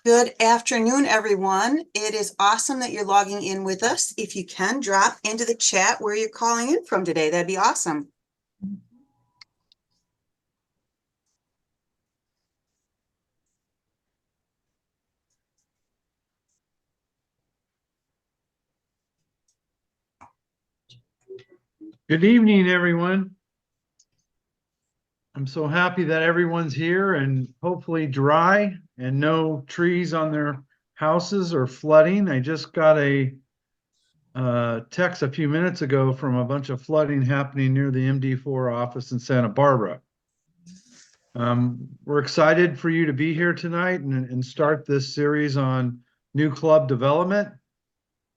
Good afternoon, everyone. It is awesome that you're logging in with us. If you can, drop into the chat where you're calling in from today. That'd be awesome. Good evening, everyone. I'm so happy that everyone's here and hopefully dry and no trees on their houses or flooding. I just got a text a few minutes ago from a bunch of flooding happening near the MD4 office in Santa Barbara. We're excited for you to be here tonight and start this series on new club development.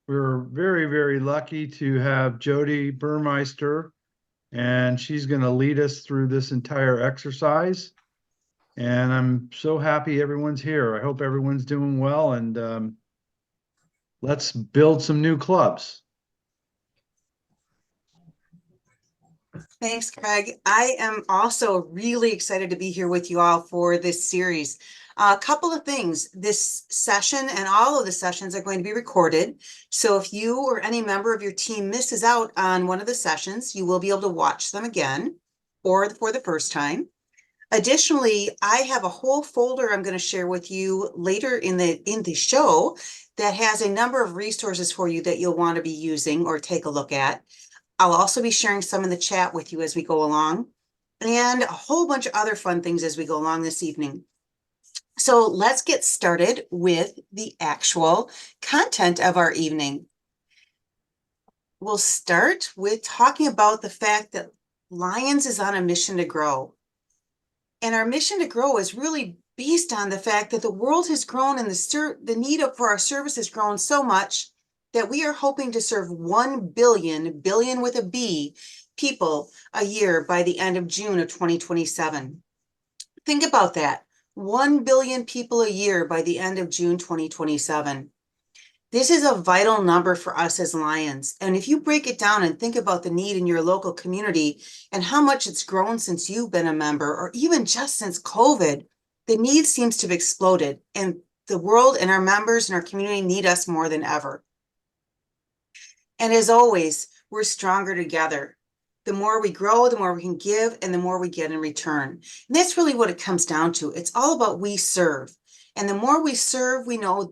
We're very, very lucky to have Jody Burmeister, and she's going to lead us through this entire exercise. And I'm so happy everyone's here. I hope everyone's doing well, and let's build some new clubs. Thanks, Craig. I am also really excited to be here with you all for this series. A couple of things. This session and all of the sessions are going to be recorded. So if you or any member of your team misses out on one of the sessions, you will be able to watch them again or for the first time. Additionally, I have a whole folder I'm going to share with you later in the show that has a number of resources for you that you'll want to be using or take a look at. I'll also be sharing some in the chat with you as we go along, and a whole bunch of other fun things as we go along this evening. So let's get started with the actual content of our evening. We'll start with talking about the fact that Lions is on a mission to grow. And our mission to grow is really based on the fact that the world has grown and the need for our service has grown so much that we are hoping to serve 1 billion, billion with a B, people a year by the end of June of 2027. Think about that. 1 billion people a year by the end of June 2027. This is a vital number for us as Lions. And if you break it down and think about the need in your local community and how much it's grown since you've been a member, or even just since COVID, the need seems to have exploded, and the world and our members and our community need us more than ever. And as always, we're stronger together. The more we grow, the more we can give, and the more we get in return. And that's really what it comes down to. It's all about we serve. And the more we serve, we know,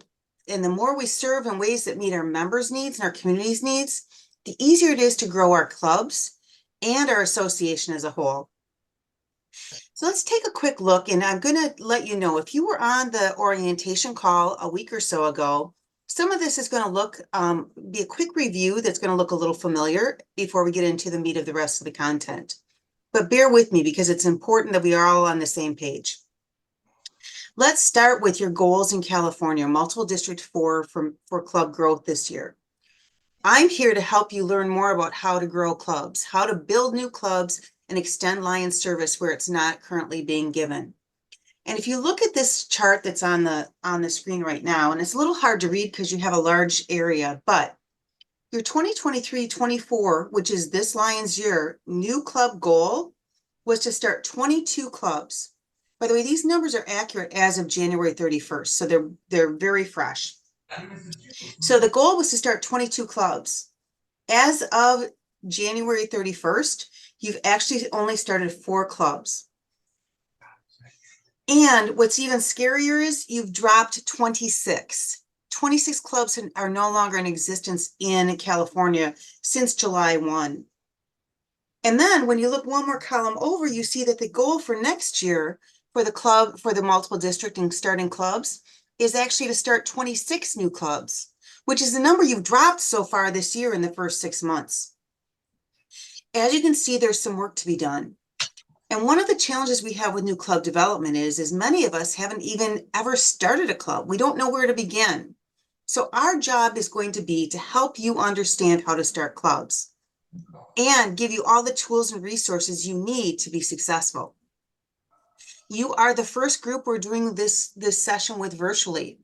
and the more we serve in ways that meet our members' needs and our community's needs, the easier it is to grow our clubs and our association as a whole. So let's take a quick look, and I'm going to let you know, if you were on the orientation call a week or so ago, some of this is going to be a quick review that's going to look a little familiar before we get into the meat of the rest of the content. But bear with me because it's important that we are all on the same page. Let's start with your goals in California, multiple district for club growth this year. I'm here to help you learn more about how to grow clubs, how to build new clubs, and extend Lions service where it's not currently being given. And if you look at this chart that's on the screen right now, and it's a little hard to read because you have a large area, but your 2023-24, which is this Lions year, new club goal was to start 22 clubs. By the way, these numbers are accurate as of January 31st, so they're very fresh. So the goal was to start 22 clubs. As of January 31st, you've actually only started 4 clubs. And what's even scarier is you've dropped 26. 26 clubs are no longer in existence in California since July 1. And then when you look one more column over, you see that the goal for next year for the multiple district and starting clubs is actually to start 26 new clubs, which is the number you've dropped so far this year in the first 6 months. As you can see, there's some work to be done. And one of the challenges we have with new club development is many of us haven't even ever started a club. We don't know where to begin. So our job is going to be to help you understand how to start clubs and give you all the tools and resources you need to be successful. You are the first group we're doing this session with virtually,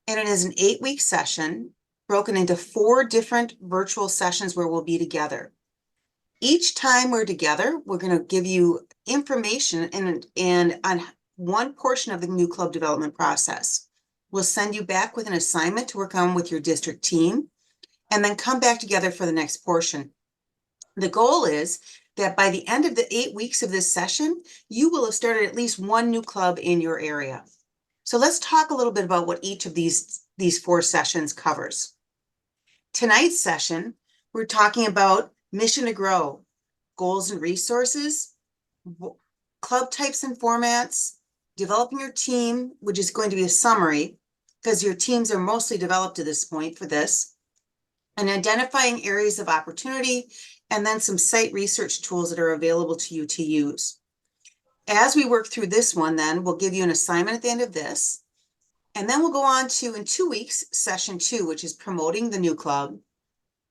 and it is an 8-week session broken into 4 different virtual sessions where we'll be together. Each time we're together, we're going to give you information and on one portion of the new club development process. We'll send you back with an assignment to work on with your district team, and then come back together for the next portion. The goal is that by the end of the 8 weeks of this session, you will have started at least one new club in your area. So let's talk a little bit about what each of these 4 sessions covers. Tonight's session, we're talking about mission to grow, goals and resources, club types and formats, developing your team, which is going to be a summary because your teams are mostly developed to this point for this, and identifying areas of opportunity, and then some site research tools that are available to you to use. As we work through this one, then we'll give you an assignment at the end of this, and then we'll go on to, in 2 weeks, session 2, which is promoting the new club,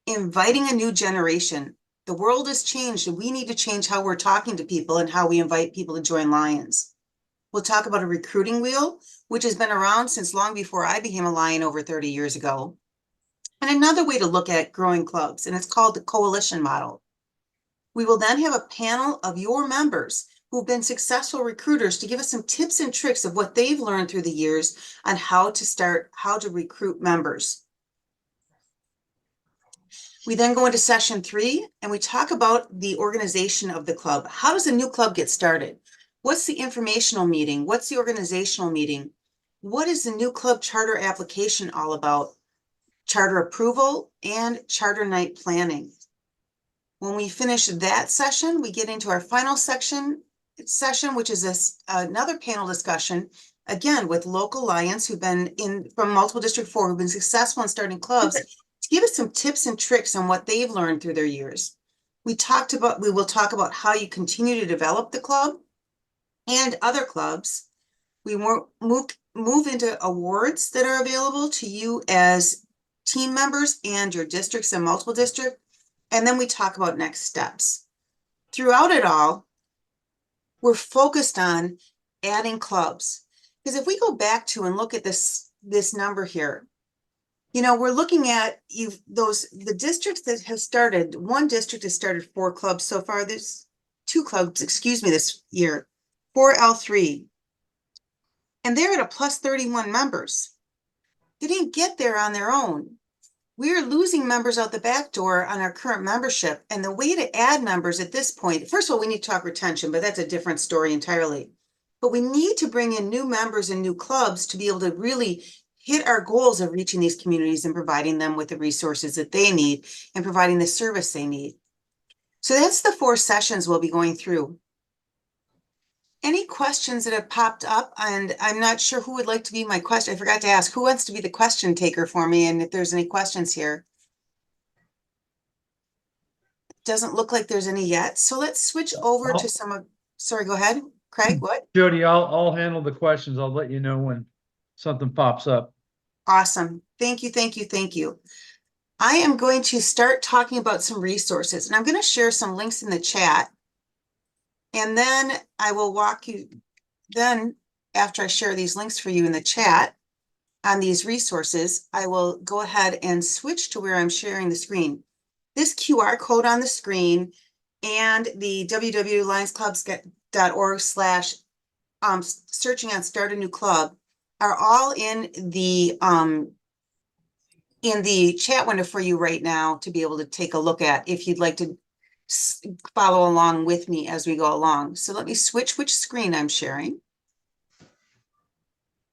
inviting a new generation. The world has changed, and we need to change how we're talking to people and how we invite people to join Lions. We'll talk about a recruiting wheel, which has been around since long before I became a Lion over 30 years ago. And another way to look at growing clubs, and it's called the coalition model. We will then have a panel of your members who've been successful recruiters to give us some tips and tricks of what they've learned through the years on how to recruit members. We then go into session 3 and we talk about the organization of the club. How does a new club get started? What's the informational meeting? What's the organizational meeting? What is the new club charter application all about? Charter approval and charter night planning. When we finish that session, we get into our final session, which is another panel discussion, again, with local Lions who've been from multiple District 4, who've been successful in starting clubs, to give us some tips and tricks on what they've learned through their years. We will talk about how you continue to develop the club and other clubs. We move into awards that are available to you as team members and your districts and multiple districts. And then we talk about next steps. Throughout it all, we're focused on adding clubs. Because if we go back to and look at this number here, you know, we're looking at the districts that have started. One district has started 4 clubs so far. There's 2 clubs, excuse me, this year, 4 L3. And they're at a plus 31 members. They didn't get there on their own. We're losing members out the back door on our current membership. And the way to add members at this point, first of all, we need to talk retention, but that's a different story entirely. But we need to bring in new members and new clubs to be able to really hit our goals of reaching these communities and providing them with the resources that they need and providing the service they need. So that's the 4 sessions we'll be going through. Any questions that have popped up? And I'm not sure who would like to be my question. I forgot to ask, who wants to be the question taker for me? And if there's any questions here. Doesn't look like there's any yet. So let's switch over to some of, sorry, go ahead. Craig, what? Jody, I'll handle the questions. I'll let you know when something pops up. Awesome. Thank you, thank you, thank you. I am going to start talking about some resources, and I'm going to share some links in the chat. And then I will walk you, then after I share these links for you in the chat on these resources, I will go ahead and switch to where I'm sharing the screen. This QR code on the screen and the www.lionsclubs.org/ searching on Start a New Club are all in the chat window for you right now to be able to take a look at if you'd like to follow along with me as we go along. So let me switch which screen I'm sharing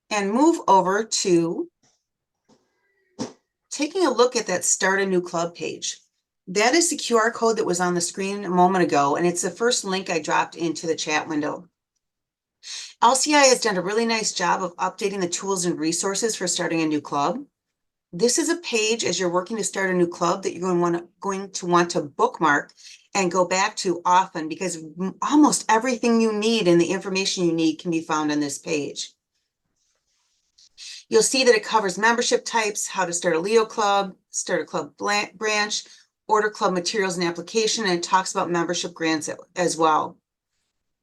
and move over to taking a look at that Start a New Club page. That is the QR code that was on the screen a moment ago, and it's the first link I dropped into the chat window. LCI has done a really nice job of updating the tools and resources for starting a new club. This is a page as you're working to start a new club that you're going to want to bookmark and go back to often, because almost everything you need and the information you need can be found on this page. You'll see that it covers membership types, how to start a Leo club, start a club branch, order club materials and application, and it talks about membership grants as well.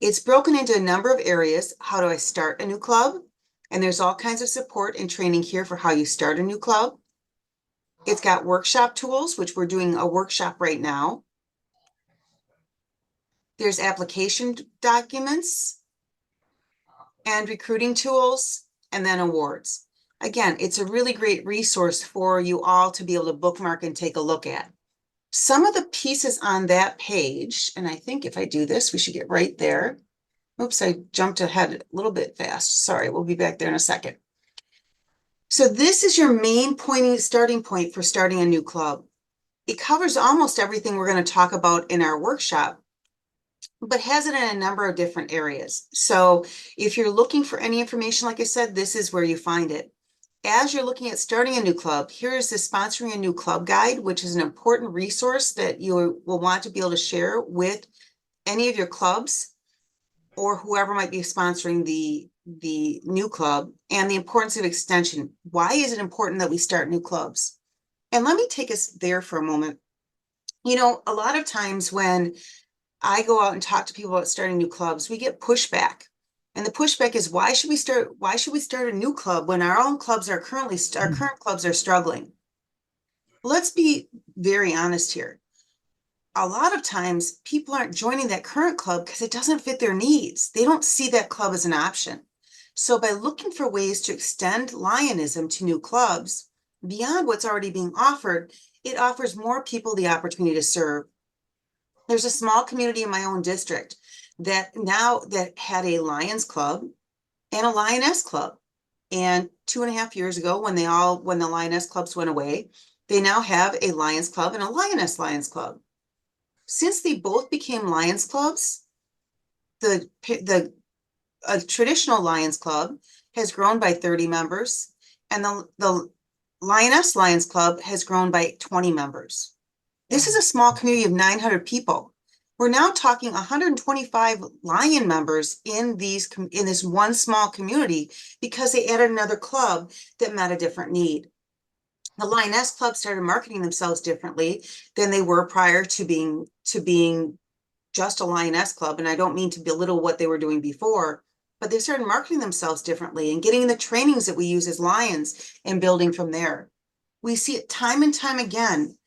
It's broken into a number of areas. How do I start a new club? And there's all kinds of support and training here for how you start a new club. It's got workshop tools, which we're doing a workshop right now. There's application documents and recruiting tools, and then awards. Again, it's a really great resource for you all to be able to bookmark and take a look at. Some of the pieces on that page, and I think if I do this, we should get right there. Oops, I jumped ahead a little bit fast. Sorry, we'll be back there in a second. So this is your main starting point for starting a new club. It covers almost everything we're going to talk about in our workshop, but has it in a number of different areas. So if you're looking for any information, like I said, this is where you find it. As you're looking at starting a new club, here is the Sponsoring a New Club Guide, which is an important resource that you will want to be able to share with any of your clubs or whoever might be sponsoring the new club, and the importance of extension. Why is it important that we start new clubs? And let me take us there for a moment. You know, a lot of times when I go out and talk to people about starting new clubs, we get pushback. And the pushback is, why should we start a new club when our own clubs are our current clubs are struggling? Let's be very honest here. A lot of times people aren't joining that current club because it doesn't fit their needs. They don't see that club as an option. So by looking for ways to extend Lionism to new clubs beyond what's already being offered, it offers more people the opportunity to serve. There's a small community in my own district that had a Lions Club and a Lioness Club. And 2.5 years ago, when the Lioness clubs went away, they now have a Lions Club and a Lioness Lions Club. Since they both became Lions Clubs, a traditional Lions Club has grown by 30 members, and the Lioness Lions Club has grown by 20 members. This is a small community of 900 people. We're now talking 125 Lion members in this one small community because they added another club that met a different need. The Lioness Club started marketing themselves differently than they were prior to being just a Lioness Club. And I don't mean to belittle what they were doing before, but they started marketing themselves differently and getting the trainings that we use as Lions and building from there. We see it time and time again.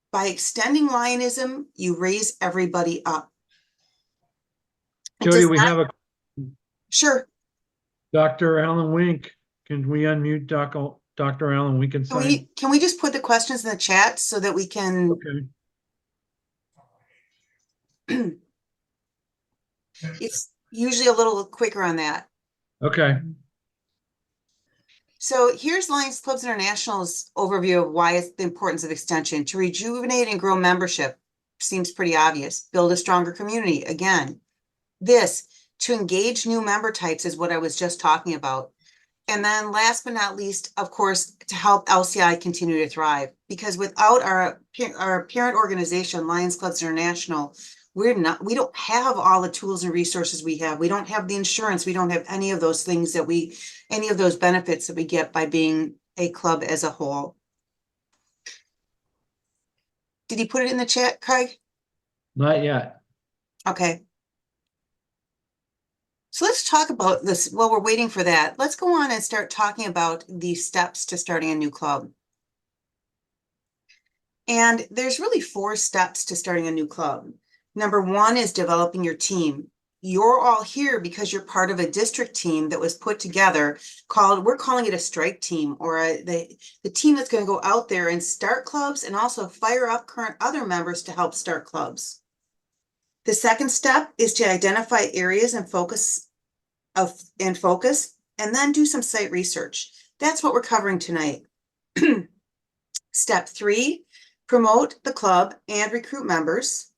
By extending Lionism, you raise everybody up. Jody, we have a Sure. Dr. Alan Wink. Can we unmute Dr. Alan Wink inside? Can we just put the questions in the chat so that we can? Okay. It's usually a little quicker on that. Okay. So here's Lions Clubs International's overview of why it's the importance of extension. To rejuvenate and grow membership seems pretty obvious. Build a stronger community. Again, to engage new member types is what I was just talking about. And then last but not least, of course, to help LCI continue to thrive. Because without our parent organization, Lions Clubs International, we don't have all the tools and resources we have. We don't have the insurance. We don't have any of those things any of those benefits that we get by being a club as a whole. Did you put it in the chat, Craig? Not yet. Okay. So let's talk about this while we're waiting for that. Let's go on and start talking about the steps to starting a new club. And there's really 4 steps to starting a new club. Number 1 is developing your team. You're all here because you're part of a district team that was put together we're calling it a strike team, or the team that's going to go out there and start clubs and also fire up current other members to help start clubs. The second step is to identify areas and focus, and then do some site research. That's what we're covering tonight. Step 3, promote the club and recruit members.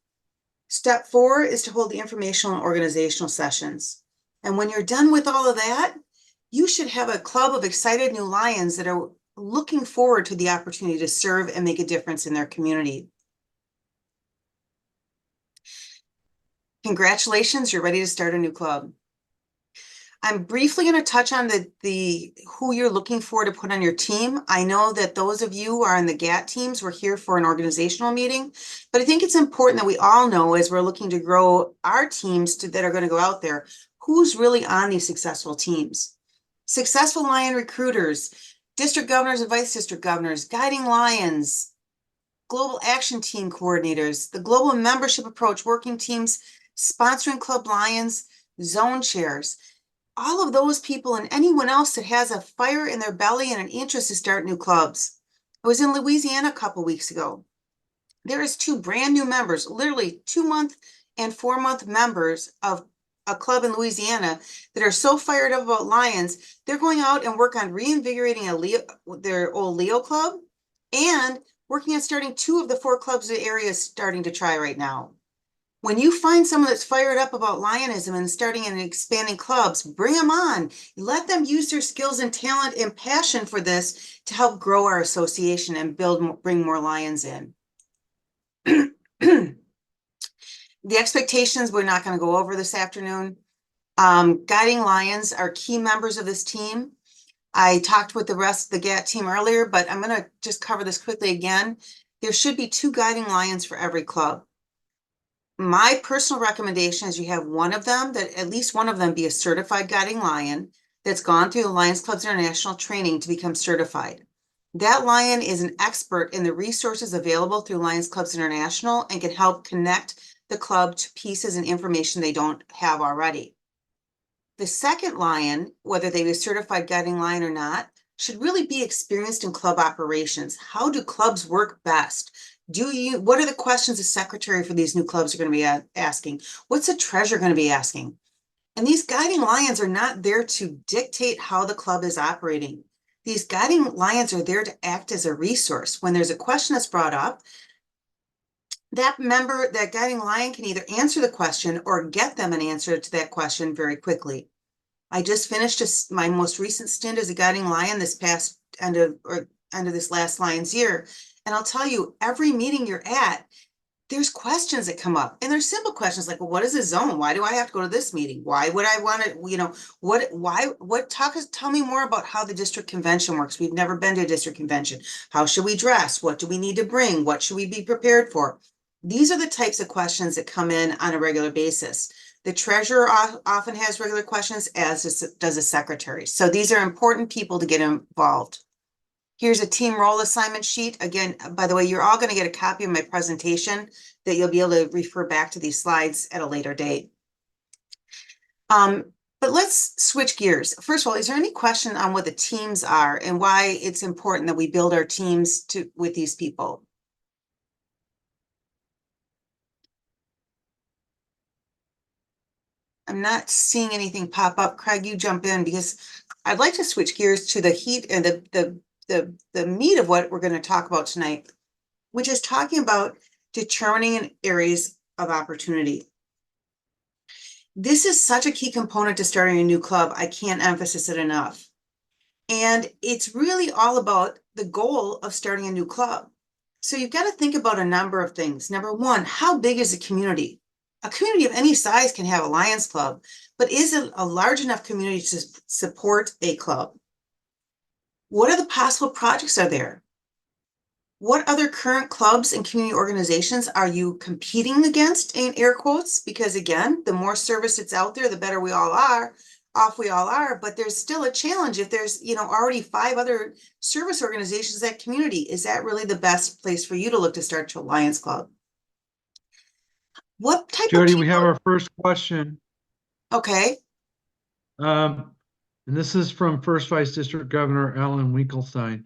Step 4 is to hold the informational and organizational sessions. And when you're done with all of that, you should have a club of excited new Lions that are looking forward to the opportunity to serve and make a difference in their community. Congratulations, you're ready to start a new club. I'm briefly going to touch on who you're looking for to put on your team. I know that those of you who are in the GAT teams, we're here for an organizational meeting, but I think it's important that we all know, as we're looking to grow our teams that are going to go out there, who's really on these successful teams. Successful Lion recruiters, district governors and vice district governors, guiding Lions, global action team coordinators, the global membership approach working teams, sponsoring Club Lions, zone chairs. all of those people and anyone else that has a fire in their belly and an interest to start new clubs. I was in Louisiana a couple weeks ago. There is two brand new members, literally 2-month and 4-month members of a club in Louisiana that are so fired up about lions, they're going out and work on reinvigorating their old Leo club and working on starting 2 of the 4 clubs the area is starting to try right now. When you find someone that's fired up about Lionism and starting and expanding clubs, bring them on. Let them use their skills and talent and passion for this to help grow our association and bring more Lions in. The expectations we're not going to go over this afternoon. Guiding Lions are key members of this team. I talked with the rest of the GAT team earlier, but I'm going to just cover this quickly again. There should be 2 Guiding Lions for every club. My personal recommendation is you have one of them, that at least one of them be a certified Guiding Lion that's gone through the Lions Clubs International training to become certified. That Lion is an expert in the resources available through Lions Clubs International and can help connect the club to pieces and information they don't have already. The second Lion, whether they be a certified Guiding Lion or not, should really be experienced in club operations. How do clubs work best? What are the questions the secretary for these new clubs are going to be asking? What's the treasurer going to be asking? And these Guiding Lions are not there to dictate how the club is operating. These Guiding Lions are there to act as a resource. When there's a question that's brought up, that Guiding Lion can either answer the question or get them an answer to that question very quickly. I just finished my most recent stint as a Guiding Lion this past end of this last Lions year. And I'll tell you, every meeting you're at, there's questions that come up, and they're simple questions like, well, what is a zone? Why do I have to go to this meeting? Why would I want to, tell me more about how the district convention works. We've never been to a district convention. How should we dress? What do we need to bring? What should we be prepared for? These are the types of questions that come in on a regular basis. The treasurer often has regular questions, as does a secretary. So these are important people to get involved. Here's a team role assignment sheet. Again, by the way, you're all going to get a copy of my presentation that you'll be able to refer back to these slides at a later date. But let's switch gears. First of all, is there any question on what the teams are and why it's important that we build our teams with these people? I'm not seeing anything pop up. Craig, you jump in, because I'd like to switch gears to the heat and the meat of what we're going to talk about tonight, which is talking about determining areas of opportunity. This is such a key component to starting a new club. I can't emphasize it enough. And it's really all about the goal of starting a new club. So you've got to think about a number of things. Number one, how big is the community? A community of any size can have a Lions Club, but is it a large enough community to support a club? What are the possible projects are there? What other current clubs and community organizations are you competing against, in air quotes? Because again, the more service that's out there, the better we all are, but there's still a challenge if there's, already 5 other service organizations in that community. Is that really the best place for you to look to start your Lions Club? What type Jody, of we have our first question. Okay. And this is from First Vice District Governor Alan Winkelstein.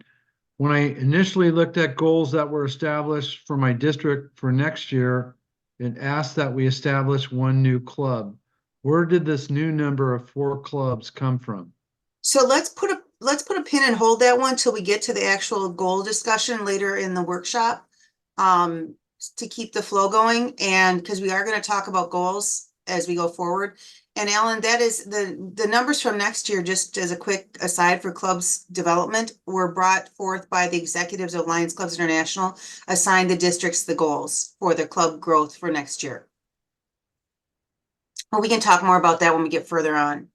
When I initially looked at goals that were established for my district for next year, it asked that we establish 1 new club. Where did this new number of 4 clubs come from? So let's put a pin and hold that one till we get to the actual goal discussion later in the workshop, to keep the flow going, and because we are going to talk about goals as we go forward. And Alan, that is the numbers from next year, just as a quick aside for clubs development, were brought forth by the executives of Lions Clubs International, assigned the districts the goals for the club growth for next year. Well, we can talk more about that when we get further on.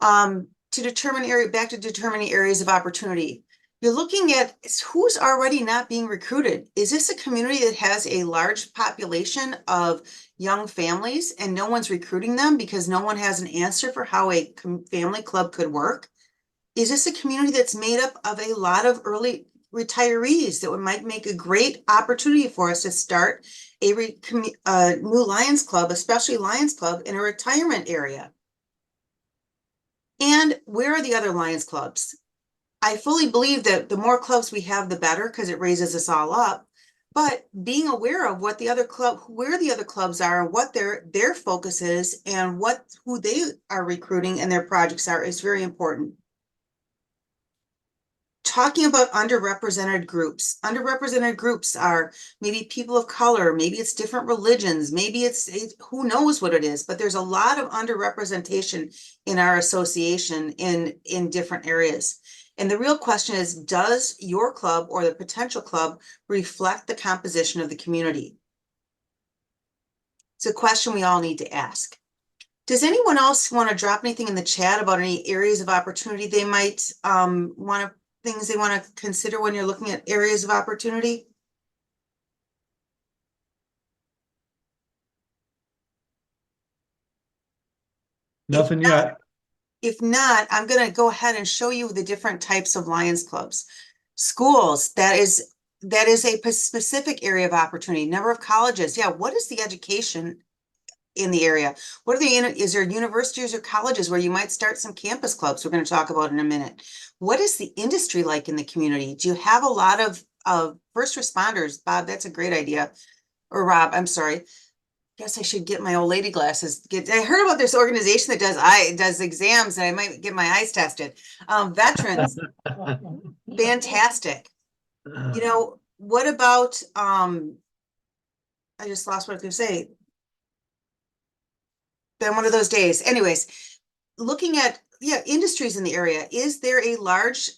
Back to determining areas of opportunity. You're looking at who's already not being recruited. Is this a community that has a large population of young families and no one's recruiting them because no one has an answer for how a family club could work? Is this a community that's made up of a lot of early retirees that might make a great opportunity for us to start a new Lions Club, especially Lions Club in a retirement area? And where are the other Lions clubs? I fully believe that the more clubs we have, the better, because it raises us all up. But being aware of what the other club, where the other clubs are, and what their focus is, and who they are recruiting and their projects are, is very important. Talking about underrepresented groups. Underrepresented groups are maybe people of color, maybe it's different religions, maybe it's who knows what it is, but there's a lot of underrepresentation in our association in different areas. And the real question is, does your club or the potential club reflect the composition of the community? It's a question we all need to ask. Does anyone else want to drop anything in the chat about any areas of opportunity they might want to, things they want to consider when you're looking at areas of opportunity? Nothing yet. If not, I'm going to go ahead and show you the different types of Lions clubs. Schools, that is a specific area of opportunity. Number of colleges. Yeah, what is the education in the area? What are is there universities or colleges where you might start some campus clubs we're going to talk about in a minute? What is the industry like in the community? Do you have a lot of first responders? Bob, that's a great idea. Or Rob, I'm sorry. Guess I should get my old lady glasses. I heard about this organization that does exams, and I might get my eyes tested. Veterans, fantastic. You know, what about I just lost what I was going to say. Been one of those days. Anyways, looking at industries in the area, is there a large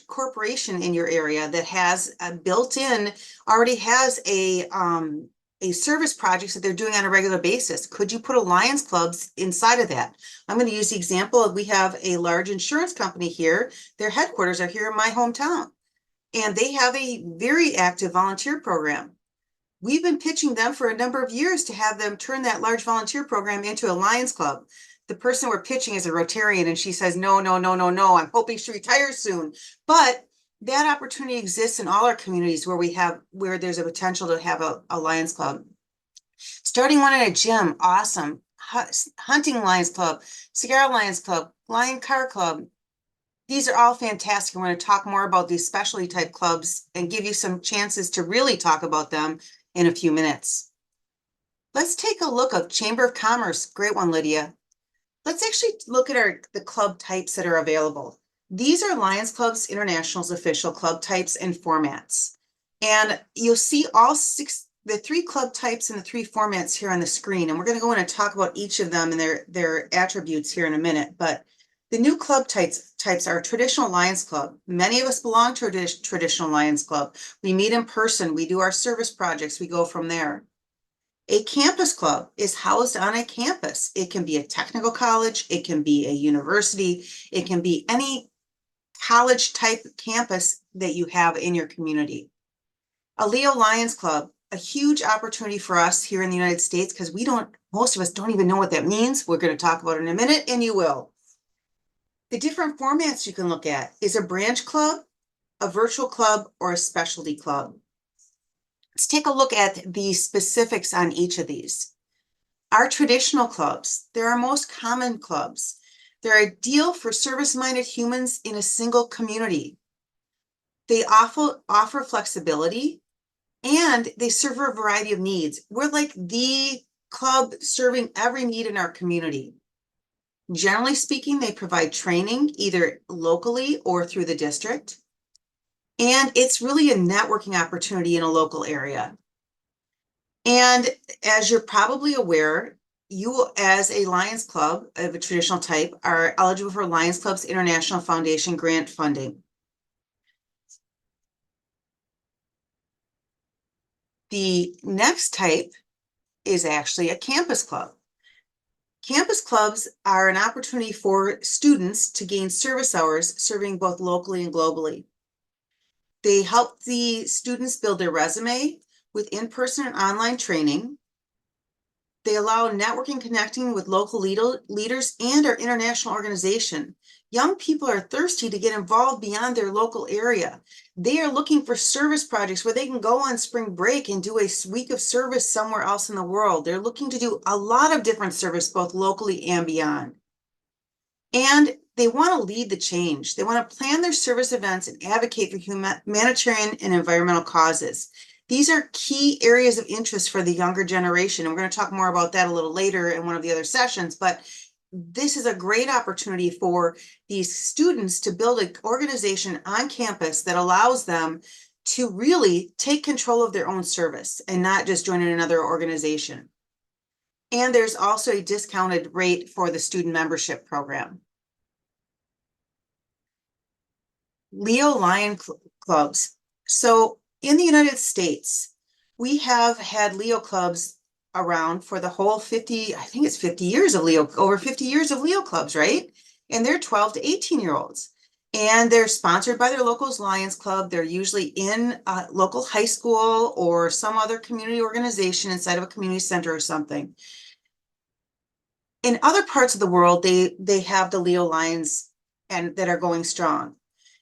corporation in your area that has already has a service projects that they're doing on a regular basis? Could you put a Lions clubs inside of that? I'm going to use the example of, we have a large insurance company here. Their headquarters are here in my hometown, and they have a very active volunteer program. We've been pitching them for a number of years to have them turn that large volunteer program into a Lions club. The person we're pitching is a Rotarian, and she says, no, no, no, no, no. I'm hoping she retires soon. But that opportunity exists in all our communities where there's a potential to have a Lions club. Starting one at a gym, awesome. Hunting Lions Club, Cigar Lions Club, Lion Car Club. These are all fantastic. I'm going to talk more about these specialty type clubs and give you some chances to really talk about them in a few minutes. Let's take a look at Chamber of Commerce. Great one, Lydia. Let's actually look at the club types that are available. These are Lions Clubs International's official club types and formats. And you'll see the 3 club types and the 3 formats here on the screen. And we're going to go in and talk about each of them and their attributes here in a minute. But the new club types are traditional Lions Club. Many of us belong to a traditional Lions Club. We meet in person. We do our service projects. We go from there. A campus club is housed on a campus. It can be a technical college. It can be a university. It can be any college type campus that you have in your community. A Leo Lions Club, a huge opportunity for us here in the United States, because most of us don't even know what that means. We're going to talk about it in a minute, and you will. The different formats you can look at is a branch club, a virtual club, or a specialty club. Let's take a look at the specifics on each of these. Our traditional clubs, they're our most common clubs. They're ideal for service-minded humans in a single community. They offer flexibility, and they serve a variety of needs. We're like the club serving every need in our community. Generally speaking, they provide training either locally or through the district. And it's really a networking opportunity in a local area. And as you're probably aware, you as a Lions Club of a traditional type are eligible for Lions Clubs International Foundation grant funding. The next type is actually a campus club. Campus clubs are an opportunity for students to gain service hours serving both locally and globally. They help the students build their resume with in-person and online training. They allow networking, connecting with local leaders and our international organization. Young people are thirsty to get involved beyond their local area. They are looking for service projects where they can go on spring break and do a week of service somewhere else in the world. They're looking to do a lot of different service, both locally and beyond. And they want to lead the change. They want to plan their service events and advocate for humanitarian and environmental causes. These are key areas of interest for the younger generation. And we're going to talk more about that a little later in one of the other sessions, but this is a great opportunity for these students to build an organization on campus that allows them to really take control of their own service and not just join in another organization. And there's also a discounted rate for the student membership program. Leo Lion clubs. So in the United States, we have had Leo clubs around for the whole 50, I think it's 50 years of Leo, over 50 years of Leo clubs, right? And they're 12 to 18-year-olds. And they're sponsored by their local Lions Club. They're usually in a local high school or some other community organization inside of a community center or something. In other parts of the world, they have the Leo Lions and that are going strong.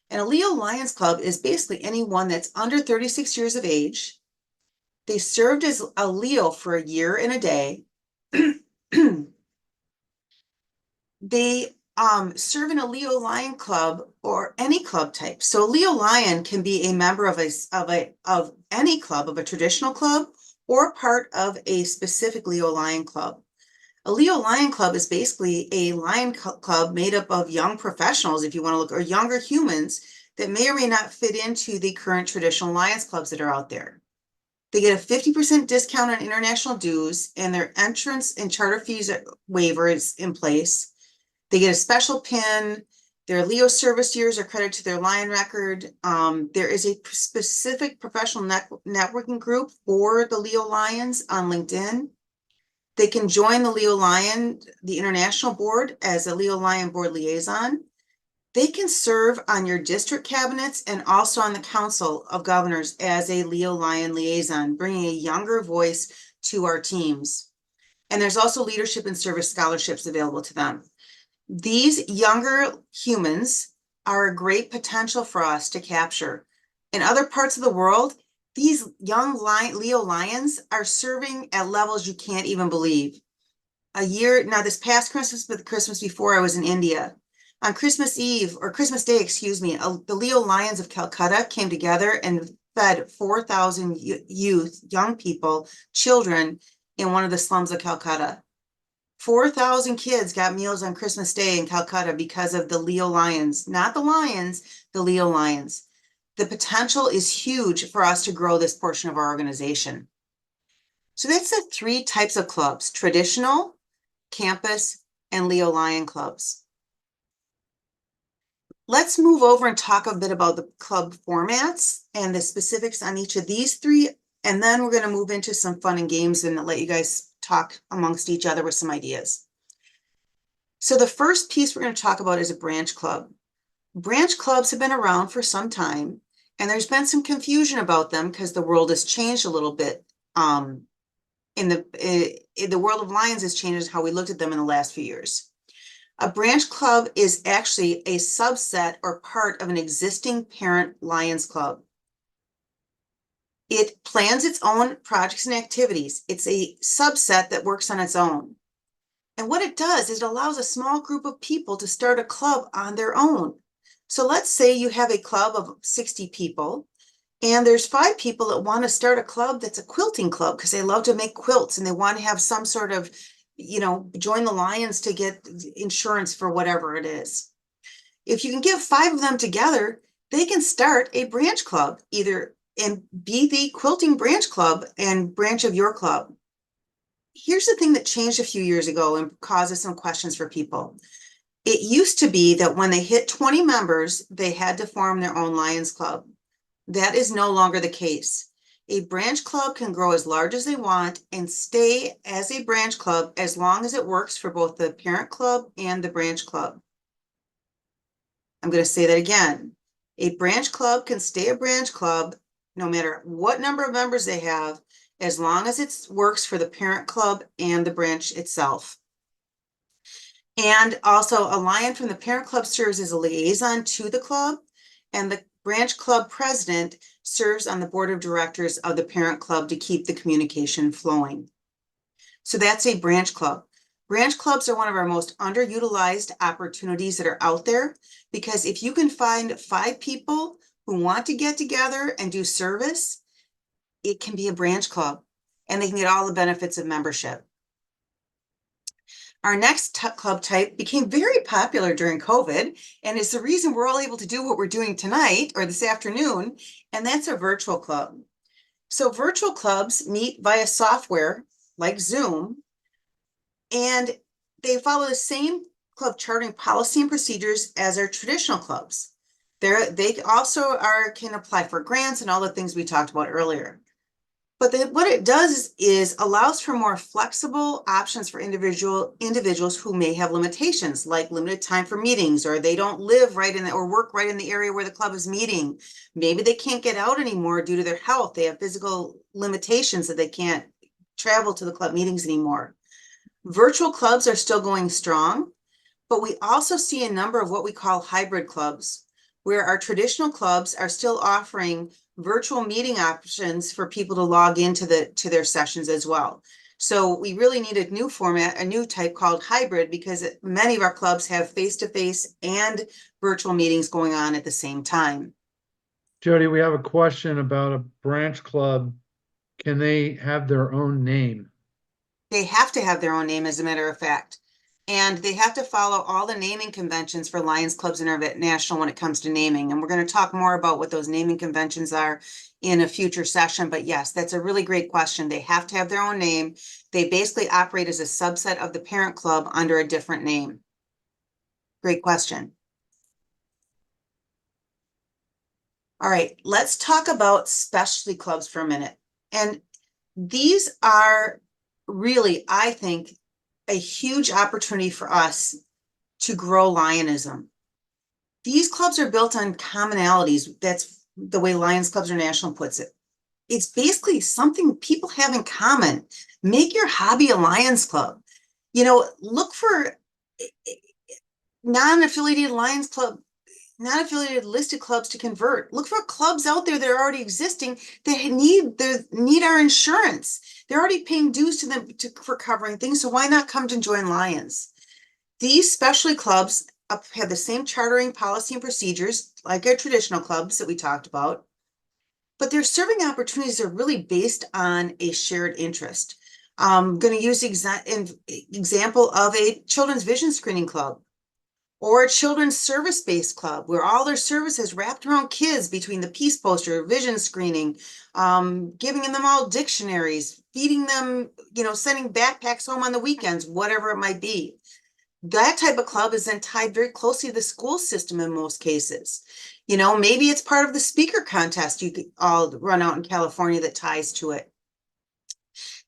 And a Leo Lions Club is basically anyone that's under 36 years of age. They served as a Leo for a year and a day. They serve in a Leo Lion Club or any club type. So Leo Lion can be a member of any club, of a traditional club, or part of a specific Leo Lion Club. A Leo Lion Club is basically a lion club made up of young professionals, if you want to look, or younger humans that may or may not fit into the current traditional Lions clubs that are out there. They get a 50% discount on international dues, and their entrance and charter fees waiver is in place. They get a special pin. Their Leo service years are credited to their Lion record. There is a specific professional networking group for the Leo Lions on LinkedIn. They can join the Leo Lion, the international board, as a Leo Lion board liaison. They can serve on your district cabinets and also on the Council of Governors as a Leo Lion liaison, bringing a younger voice to our teams. And there's also leadership and service scholarships available to them. These younger humans are a great potential for us to capture. In other parts of the world, these young Leo Lions are serving at levels you can't even believe. Now this past Christmas, but the Christmas before, I was in India. On Christmas Eve, or Christmas Day, excuse me, the Leo Lions of Calcutta came together and fed 4,000 youth, young people, children in one of the slums of Calcutta. 4,000 kids got meals on Christmas Day in Calcutta because of the Leo Lions, not the Lions, the Leo Lions. The potential is huge for us to grow this portion of our organization. So that's the 3 types of clubs: traditional, campus, and Leo Lion clubs. Let's move over and talk a bit about the club formats and the specifics on each of these 3. And then we're going to move into some fun and games and let you guys talk amongst each other with some ideas. So the first piece we're going to talk about is a branch club. Branch clubs have been around for some time, and there's been some confusion about them because the world has changed a little bit. In the world of Lions has changed how we looked at them in the last few years. A branch club is actually a subset or part of an existing parent Lions club. It plans its own projects and activities. It's a subset that works on its own. And what it does is it allows a small group of people to start a club on their own. So let's say you have a club of 60 people, and there's 5 people that want to start a club that's a quilting club because they love to make quilts and they want to have some sort of, join the Lions to get insurance for whatever it is. If you can get 5 of them together, they can start a branch club, and be the quilting branch club and branch of your club. Here's the thing that changed a few years ago and causes some questions for people. It used to be that when they hit 20 members, they had to form their own Lions Club. That is no longer the case. A branch club can grow as large as they want and stay as a branch club as long as it works for both the parent club and the branch club. I'm going to say that again. A branch club can stay a branch club no matter what number of members they have, as long as it works for the parent club and the branch itself. And also, a Lion from the parent club serves as a liaison to the club, and the branch club president serves on the board of directors of the parent club to keep the communication flowing. So that's a branch club. Branch clubs are one of our most underutilized opportunities that are out there, because if you can find 5 people who want to get together and do service, it can be a branch club and they can get all the benefits of membership. Our next club type became very popular during COVID, and it's the reason we're all able to do what we're doing tonight or this afternoon, and that's a virtual club. So virtual clubs meet via software like Zoom, and they follow the same club chartering policy and procedures as our traditional clubs. They also can apply for grants and all the things we talked about earlier. But what it does is allows for more flexible options for individuals who may have limitations, like limited time for meetings, or they don't live right in or work right in the area where the club is meeting. Maybe they can't get out anymore due to their health. They have physical limitations that they can't travel to the club meetings anymore. Virtual clubs are still going strong, but we also see a number of what we call hybrid clubs, where our traditional clubs are still offering virtual meeting options for people to log into their sessions as well. So we really need a new format, a new type called hybrid, because many of our clubs have face-to-face and virtual meetings going on at the same time. Jody, we have a question about a branch club. Can they have their own name? They have to have their own name, as a matter of fact. And they have to follow all the naming conventions for Lions Clubs International when it comes to naming. And we're going to talk more about what those naming conventions are in a future session. But yes, that's a really great question. They have to have their own name. They basically operate as a subset of the parent club under a different name. Great question. All right, let's talk about specialty clubs for a minute. And these are really, I think, a huge opportunity for us to grow Lionism. These clubs are built on commonalities. That's the way Lions Clubs International puts it. It's basically something people have in common. Make your hobby a Lions Club. You know, look for non-affiliated Lions Club, non-affiliated listed clubs to convert. Look for clubs out there that are already existing that need our insurance. They're already paying dues to them for covering things, so why not come to join Lions? These specialty clubs have the same chartering policy and procedures like our traditional clubs that we talked about, but their serving opportunities are really based on a shared interest. I'm going to use the example of a children's vision screening club, or a children's service-based club where all their services wrapped around kids, between the peace poster, vision screening, giving them all dictionaries, feeding them, sending backpacks home on the weekends, whatever it might be. That type of club is then tied very closely to the school system in most cases. Maybe it's part of the speaker contest you could all run out in California that ties to it.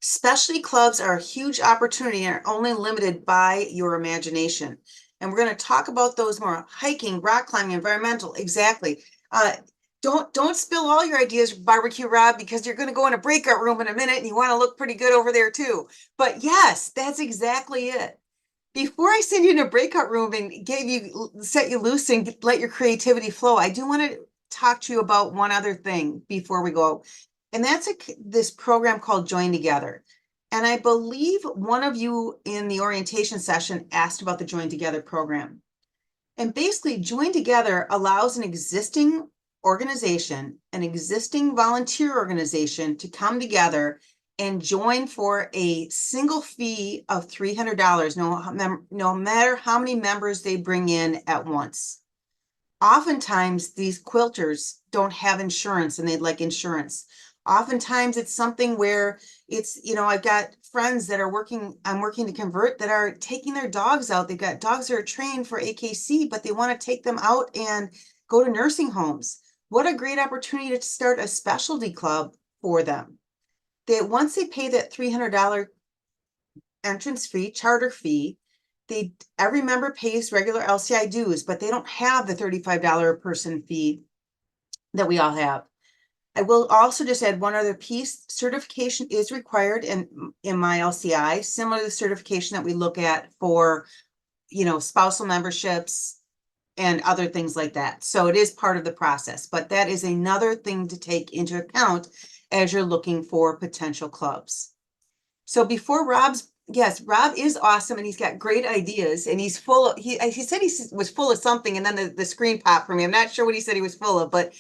Specialty clubs are a huge opportunity and are only limited by your imagination. And we're going to talk about those more: hiking, rock climbing, environmental. Exactly. Don't spill all your ideas, Barbecue Rob, because you're going to go in a breakout room in a minute and you want to look pretty good over there too. But yes, that's exactly it. Before I send you in a breakout room and set you loose and let your creativity flow, I do want to talk to you about one other thing before we go. And that's this program called Join Together. And I believe one of you in the orientation session asked about the Join Together program. And basically, Join Together allows an existing organization, an existing volunteer organization, to come together and join for a single fee of $300, no matter how many members they bring in at once. Oftentimes, these quilters don't have insurance and they'd like insurance. Oftentimes it's something where it's, I've got friends that I'm working to convert, that are taking their dogs out. They've got dogs that are trained for AKC, but they want to take them out and go to nursing homes. What a great opportunity to start a specialty club for them. Once they pay that $300 entrance fee, charter fee, every member pays regular LCI dues, but they don't have the $35 a person fee that we all have. I will also just add one other piece. Certification is required in my LCI, similar to the certification that we look at for, spousal memberships and other things like that. So it is part of the process, but that is another thing to take into account as you're looking for potential clubs. So before Rob's yes, Rob is awesome and he's got great ideas and he's full of, he said was full of something and then the screen popped for me. I'm not sure what he said he was full of, but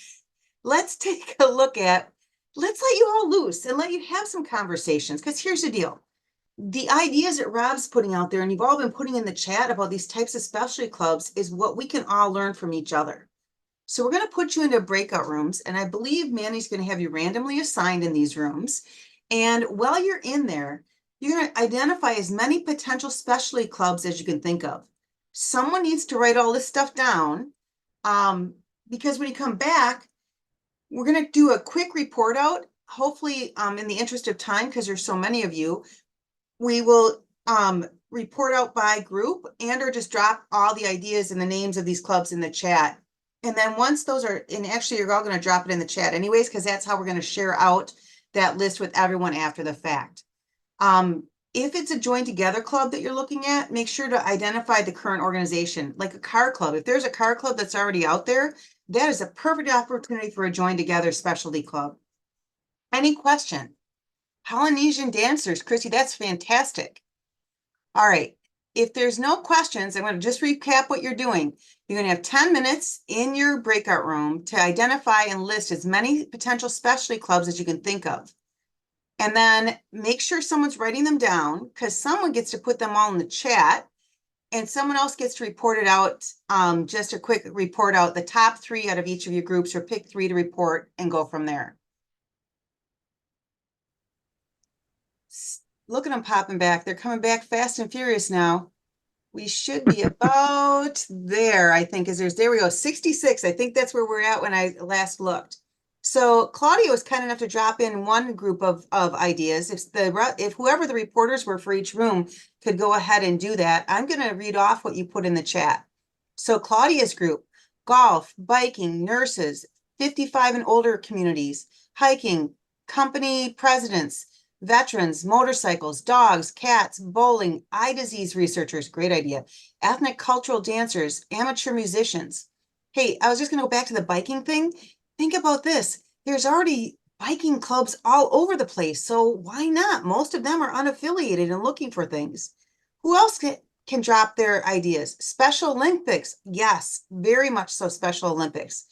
let's take a look at, let's let you all loose and let you have some conversations. Because here's the deal. The ideas that Rob's putting out there and you've all been putting in the chat about these types of specialty clubs is what we can all learn from each other. So we're going to put you into breakout rooms, and I believe Manny's going to have you randomly assigned in these rooms. And while you're in there, you're going to identify as many potential specialty clubs as you can think of. Someone needs to write all this stuff down, because when you come back, we're going to do a quick report out. Hopefully, in the interest of time, because there's so many of you, we will report out by group and or just drop all the ideas and the names of these clubs in the chat. And then once those are, and actually you're all going to drop it in the chat anyways, because that's how we're going to share out that list with everyone after the fact. If it's a join together club that you're looking at, make sure to identify the current organization, like a car club. If there's a car club that's already out there, that is a perfect opportunity for a join together specialty club. Any question? Polynesian dancers, Chrissy, that's fantastic. All right. If there's no questions, I'm going to just recap what you're doing. You're going to have 10 minutes in your breakout room to identify and list as many potential specialty clubs as you can think of. And then make sure someone's writing them down, because someone gets to put them all in the chat and someone else gets to report it out. Just a quick report out the top 3 out of each of your groups, or pick 3 to report and go from there. Look at them popping back. They're coming back fast and furious now. We should be about there, I think, there we go, 66. I think that's where we're at when I last looked. So Claudia was kind enough to drop in one group of ideas. If whoever the reporters were for each room could go ahead and do that, I'm going to read off what you put in the chat. So Claudia's group: golf, biking, nurses, 55 and older communities, hiking, company presidents, veterans, motorcycles, dogs, cats, bowling, eye disease researchers, great idea, ethnic cultural dancers, amateur musicians. Hey, I was just going to go back to the biking thing. Think about this. There's already biking clubs all over the place, so why not? Most of them are unaffiliated and looking for things. Who else can drop their ideas? Special Olympics. Yes, very much so, Special Olympics.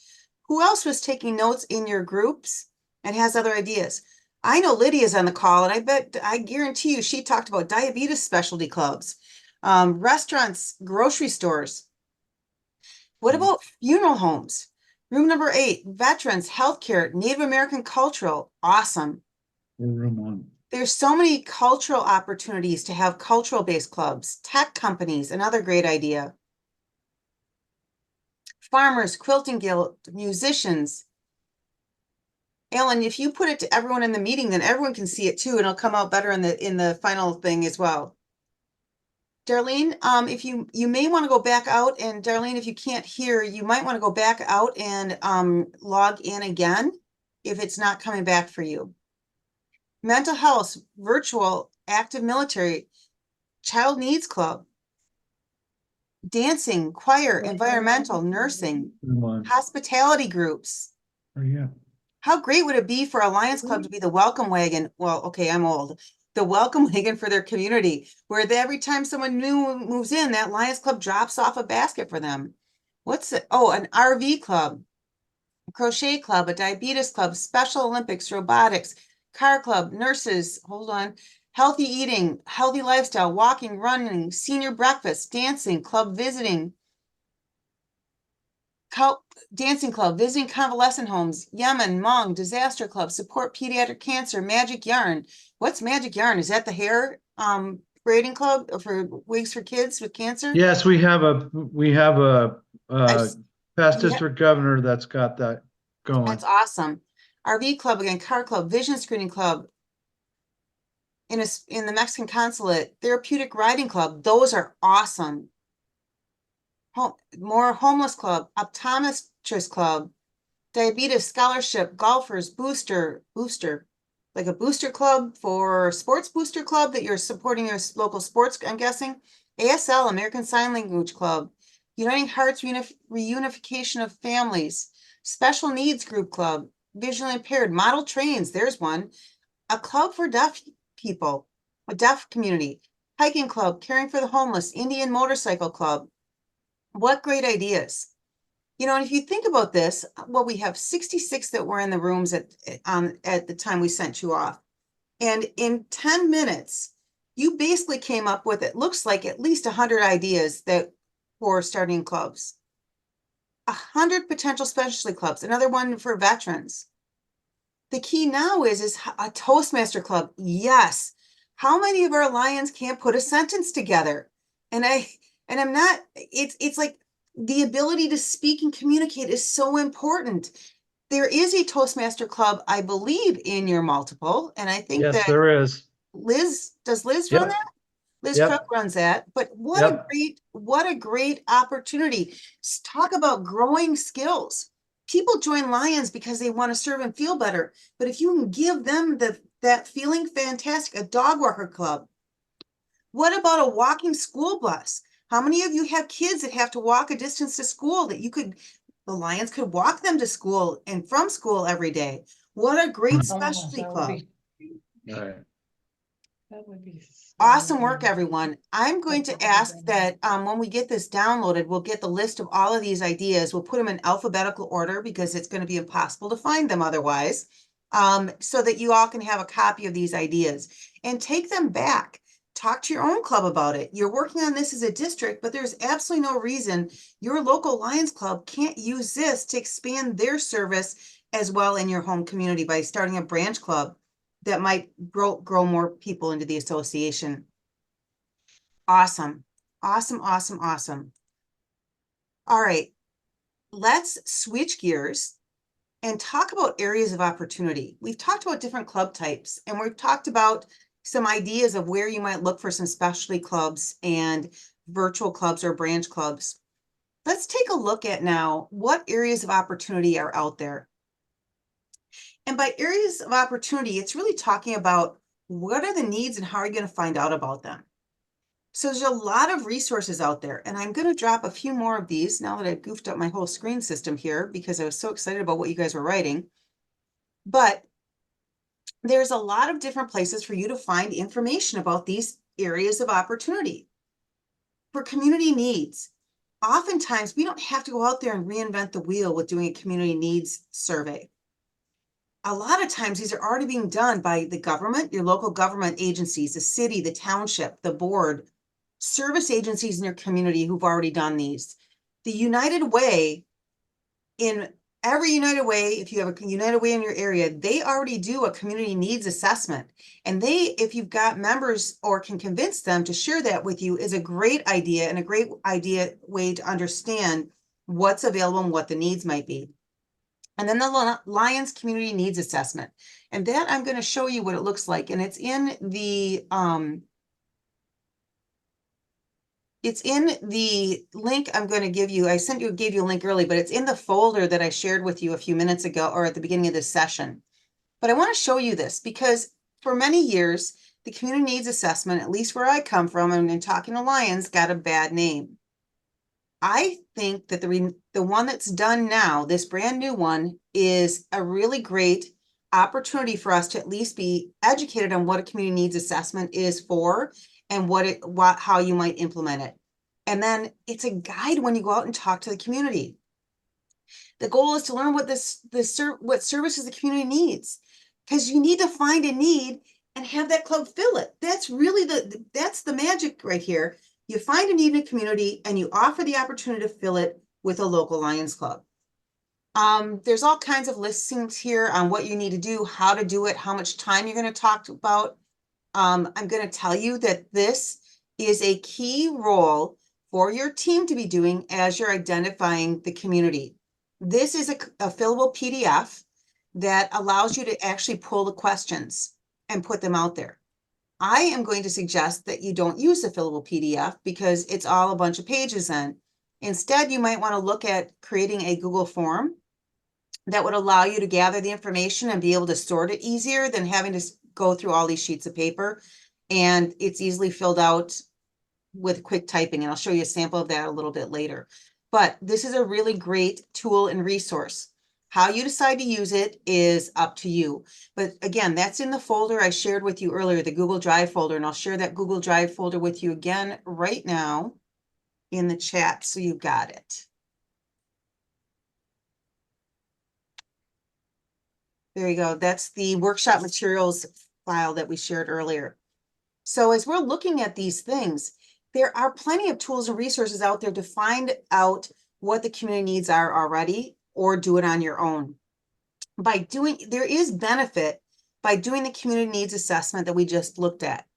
Who else was taking notes in your groups and has other ideas? I know Lydia's on the call, and I guarantee you she talked about diabetes specialty clubs, restaurants, grocery stores. What about funeral homes? Room number 8, veterans, healthcare, Native American cultural. Awesome. Room 1. There's so many cultural opportunities to have cultural-based clubs, tech companies, another great idea. Farmers, quilting guild, musicians. Alan, if you put it to everyone in the meeting, then everyone can see it too, and it'll come out better in the final thing as well. Darlene, if you may want to go back out, and Darlene, if you can't hear, you might want to go back out and log in again if it's not coming back for you. Mental health, virtual, active military, child needs club, dancing, choir, environmental, nursing, hospitality groups. Oh, yeah. How great would it be for a Lions Club to be the welcome wagon? Well, okay, I'm old. The welcome wagon for their community, where every time someone new moves in, that Lions Club drops off a basket for them. What's it? Oh, an RV club, a crochet club, a diabetes club, Special Olympics, robotics, car club, nurses, hold on, healthy eating, healthy lifestyle, walking, running, senior breakfast, dancing, club visiting, dancing club, visiting convalescent homes, Yemen, Hmong, disaster club, support pediatric cancer, magic yarn. What's magic yarn? Is that the hair braiding club for wigs for kids with cancer? Yes, we have a past yeah. district governor that's got that going. That's awesome. RV club again, car club, vision screening club, in the Mexican consulate, therapeutic riding club. Those are awesome. More homeless club, optometrist club, diabetes scholarship, golfers, booster, like a booster club for sports booster club that you're supporting your local sports, I'm guessing. ASL, American Sign Language Club, Uniting Hearts Reunification of Families, Special Needs Group Club, Visually Impaired, Model Trains, there's one, a club for deaf people, a deaf community, hiking club, caring for the homeless, Indian motorcycle club. What great ideas. You know, and if you think about this, well, we have 66 that were in the rooms at the time we sent you off. And in 10 minutes, you basically came up with, it looks like, at least 100 ideas that for starting clubs. 100 potential specialty clubs, another one for veterans. The key now is a Toastmaster club. Yes. How many of our Lions can't put a sentence together? And I'm not, it's like the ability to speak and communicate is so important. There is a Toastmaster club, I believe, in your multiple, and I think Yes, that there is. Does Liz run Yep, that? Liz Cook yep, runs that, but yep. what a great opportunity. Talk about growing skills. People join Lions because they want to serve and feel better, but if you can give them that feeling fantastic, a dog walker club. What about a walking school bus? How many of you have kids that have to walk a distance to school that the Lions could walk them to school and from school every day? What a great specialty club. All right. That would be so Awesome work, nice. everyone. I'm going to ask that when we get this downloaded, we'll get the list of all of these ideas. We'll put them in alphabetical order because it's going to be impossible to find them otherwise. So that you all can have a copy of these ideas and take them back. Talk to your own club about it. You're working on this as a district, but there's absolutely no reason your local Lions Club can't use this to expand their service as well in your home community by starting a branch club that might grow more people into the association. Awesome. Awesome, awesome, awesome. All right, let's switch gears and talk about areas of opportunity. We've talked about different club types, and we've talked about some ideas of where you might look for some specialty clubs and virtual clubs or branch clubs. Let's take a look at now what areas of opportunity are out there. And by areas of opportunity, it's really talking about what are the needs and how are you going to find out about them. So there's a lot of resources out there, and I'm going to drop a few more of these now that I've goofed up my whole screen system here because I was so excited about what you guys were writing. But there's a lot of different places for you to find information about these areas of opportunity. For community needs, oftentimes we don't have to go out there and reinvent the wheel with doing a community needs survey. A lot of times these are already being done by the government, your local government agencies, the city, the township, the board, service agencies in your community who've already done these. The United Way, in every United Way, if you have a United Way in your area, they already do a community needs assessment. And if you've got members or can convince them to share that with you, is a great idea and a great way to understand what's available and what the needs might be. And then the Lions Community Needs Assessment. And that I'm going to show you what it looks like. And it's in the link I'm going to give you. I gave you a link early, but it's in the folder that I shared with you a few minutes ago or at the beginning of this session. But I want to show you this because for many years, the Community Needs Assessment, at least where I come from and in talking to Lions, got a bad name. I think that the one that's done now, this brand new one, is a really great opportunity for us to at least be educated on what a community needs assessment is for and how you might implement it. And then it's a guide when you go out and talk to the community. The goal is to learn what what services the community needs, because you need to find a need and have that club fill it. That's really that's the magic right here. You find a need in a community and you offer the opportunity to fill it with a local Lions Club. There's all kinds of listings here on what you need to do, how to do it, how much time you're going to talk about. I'm going to tell you that this is a key role for your team to be doing as you're identifying the community. This is a fillable PDF that allows you to actually pull the questions and put them out there. I am going to suggest that you don't use the fillable PDF because it's all a bunch of pages then. Instead, you might want to look at creating a Google form that would allow you to gather the information and be able to sort it easier than having to go through all these sheets of paper. And it's easily filled out with quick typing. And I'll show you a sample of that a little bit later. But this is a really great tool and resource. How you decide to use it is up to you. But again, that's in the folder I shared with you earlier, the Google Drive folder, and I'll share that Google Drive folder with you again right now in the chat, so you got it. There you go. That's the workshop materials file that we shared earlier. So as we're looking at these things, there are plenty of tools and resources out there to find out what the community needs are already, or do it on your own. There is benefit by doing the community needs assessment that we just looked at.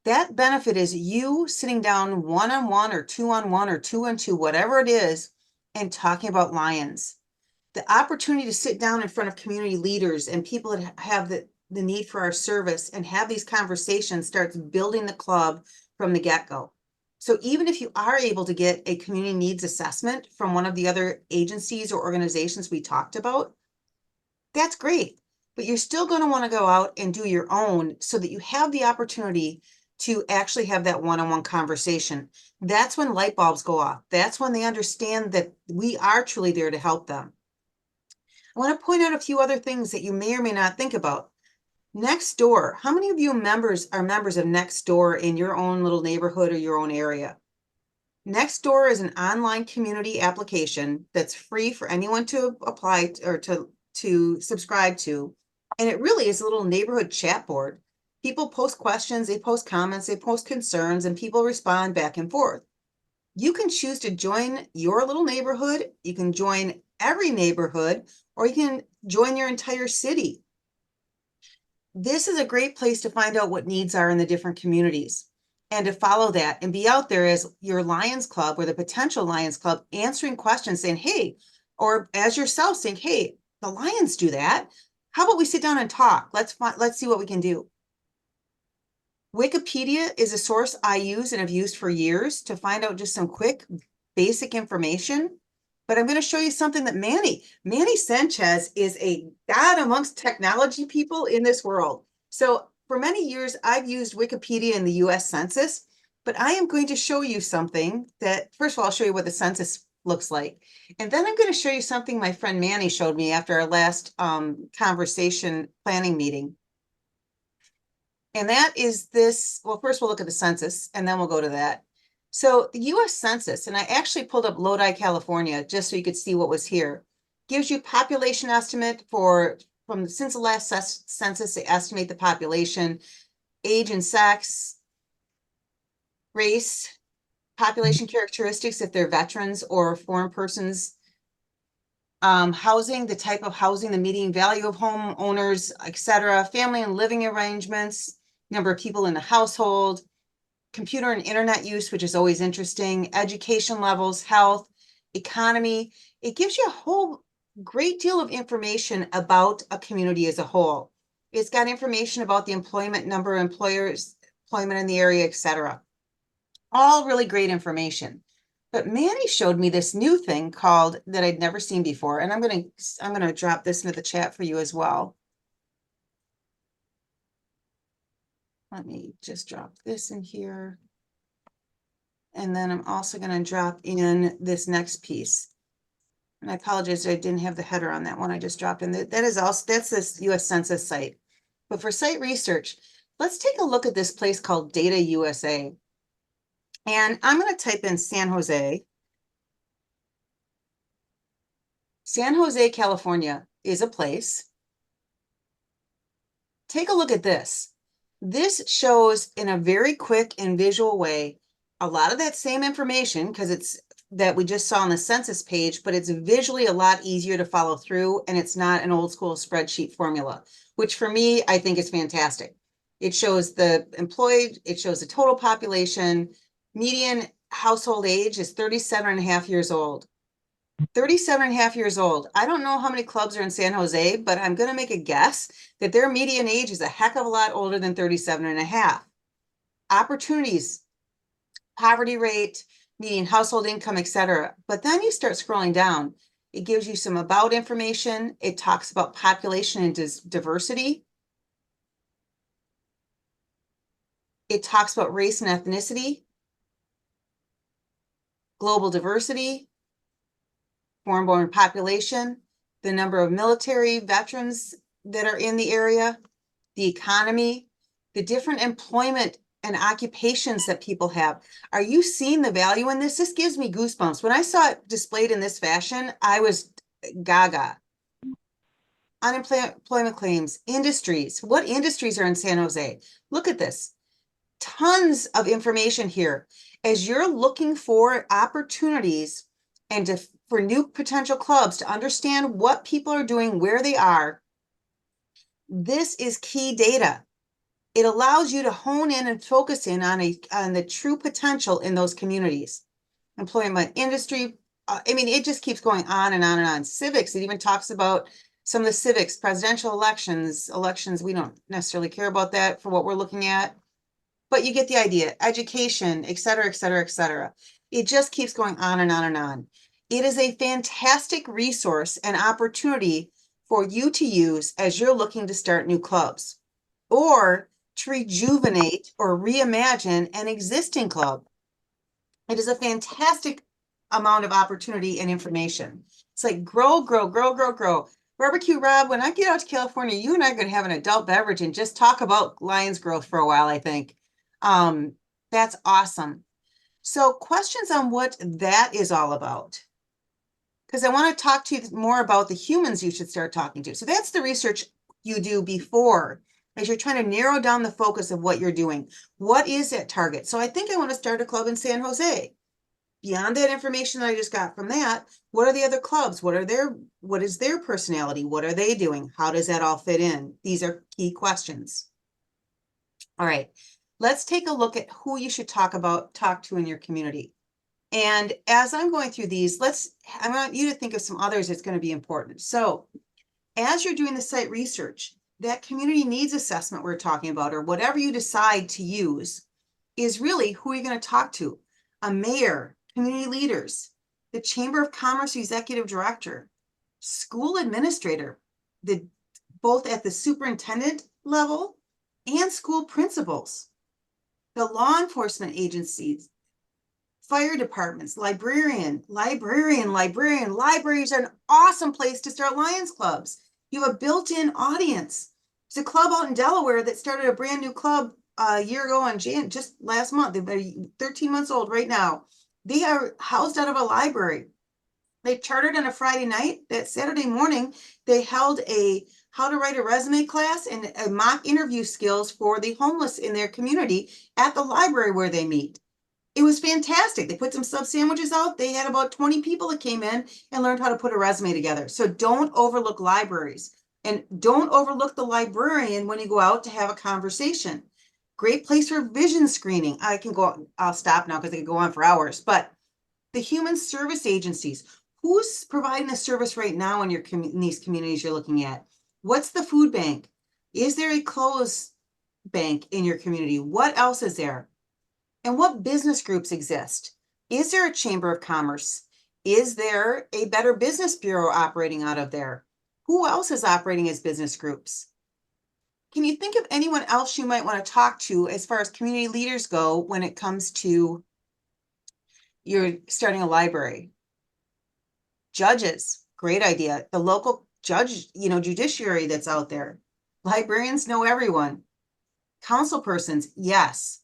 That benefit is you sitting down one-on-one or two-on-one or two-on-two, whatever it is, and talking about Lions. The opportunity to sit down in front of community leaders and people that have the need for our service and have these conversations starts building the club from the get-go. So even if you are able to get a community needs assessment from one of the other agencies or organizations we talked about, that's great. But you're still going to want to go out and do your own so that you have the opportunity to actually have that one-on-one conversation. That's when light bulbs go off. That's when they understand that we are truly there to help them. I want to point out a few other things that you may or may not think about. Nextdoor. How many of you are members of Nextdoor in your own little neighborhood or your own area? Nextdoor is an online community application that's free for anyone to apply or to subscribe to. And it really is a little neighborhood chat board. People post questions, they post comments, they post concerns, and people respond back and forth. You can choose to join your little neighborhood. You can join every neighborhood, or you can join your entire city. This is a great place to find out what needs are in the different communities and to follow that and be out there as your Lions Club or the potential Lions Club answering questions saying, hey, or as yourself saying, hey, the Lions do that. How about we sit down and talk? Let's see what we can do. Wikipedia is a source I use and have used for years to find out just some quick, basic information. But I'm going to show you something that Manny Sanchez is a god amongst technology people in this world. So for many years, I've used Wikipedia in the US Census, but I am going to show you something that, first of all, I'll show you what the census looks like. And then I'm going to show you something my friend Manny showed me after our last conversation planning meeting. And that is this, well, first we'll look at the census and then we'll go to that. So the US Census, and I actually pulled up Lodi, California, just so you could see what was here, gives you population estimate since the last census. They estimate the population, age and sex, race, population characteristics if they're veterans or foreign persons, housing, the type of housing, the median value of homeowners, etc., family and living arrangements, number of people in the household, computer and internet use, which is always interesting, education levels, health, economy. It gives you a whole great deal of information about a community as a whole. It's got information about the employment, number of employers, employment in the area, etc. All really great information. But Manny showed me this new thing that I'd never seen before, and I'm gonna drop this into the chat for you as well. Let me just drop this in here. And then I'm also going to drop in this next piece. And I apologize, I didn't have the header on that one. I just dropped in. That's this US Census site. But for site research, let's take a look at this place called Data USA. And I'm going to type in San Jose. San Jose, California is a place. Take a look at this. This shows in a very quick and visual way a lot of that same information, because it's that we just saw on the census page, but it's visually a lot easier to follow through, and it's not an old school spreadsheet formula, which for me, I think is fantastic. It shows the employed, it shows the total population, median household age is 37.5 years old. 37.5 years old. I don't know how many clubs are in San Jose, but I'm going to make a guess that their median age is a heck of a lot older than 37.5. Opportunities, poverty rate, median household income, etc. But then you start scrolling down. It gives you some about information. It talks about population and diversity. It talks about race and ethnicity, global diversity, foreign-born population, the number of military veterans that are in the area, the economy, the different employment and occupations that people have. Are you seeing the value in this? This gives me goosebumps. When I saw it displayed in this fashion, I was gaga. Unemployment claims, industries. What industries are in San Jose? Look at this. Tons of information here. As you're looking for opportunities and for new potential clubs to understand what people are doing, where they are, this is key data. It allows you to hone in and focus in on the true potential in those communities. Employment, industry, I mean, it just keeps going on and on and on. Civics, it even talks about some of the civics, presidential elections, we don't necessarily care about that for what we're looking at, but you get the idea. Education, et cetera, et cetera, et cetera. It just keeps going on and on and on. It is a fantastic resource and opportunity for you to use as you're looking to start new clubs or to rejuvenate or reimagine an existing club. It is a fantastic amount of opportunity and information. It's like grow, grow, grow, grow, grow. Barbecue Rob, when I get out to California, you and I are going to have an adult beverage and just talk about Lions growth for a while, I think. That's awesome. So questions on what that is all about. Because I want to talk to you more about the humans you should start talking to. So that's the research you do before, as you're trying to narrow down the focus of what you're doing. What is that target? So I think I want to start a club in San Jose. Beyond that information that I just got from that, what are the other clubs? What is their personality? What are they doing? How does that all fit in? These are key questions. All right, let's take a look at who you should talk to in your community. And as I'm going through these, I want you to think of some others that's going to be important. So as you're doing the site research, that community needs assessment we're talking about, or whatever you decide to use, is really who you're going to talk to. A mayor, community leaders, the Chamber of Commerce executive director, school administrator, both at the superintendent level and school principals, the law enforcement agencies, fire departments, libraries are an awesome place to start Lions clubs. You have a built-in audience. There's a club out in Delaware that started a brand new club a year ago on just last month. They're 13 months old right now. They are housed out of a library. They chartered on a Friday night. That Saturday morning, they held a how to write a resume class and a mock interview skills for the homeless in their community at the library where they meet. It was fantastic. They put some sub sandwiches out. They had about 20 people that came in and learned how to put a resume together. So don't overlook libraries, and don't overlook the librarian when you go out to have a conversation. Great place for vision screening. I'll stop now because I could go on for hours, but the human service agencies, who's providing a service right now in these communities you're looking at? What's the food bank? Is there a clothes bank in your community? What else is there? And what business groups exist? Is there a Chamber of Commerce? Is there a Better Business Bureau operating out of there? Who else is operating as business groups? Can you think of anyone else you might want to talk to as far as community leaders go when it comes to you're starting a library? Judges, great idea. The local judiciary that's out there. Librarians know everyone. Council persons, yes.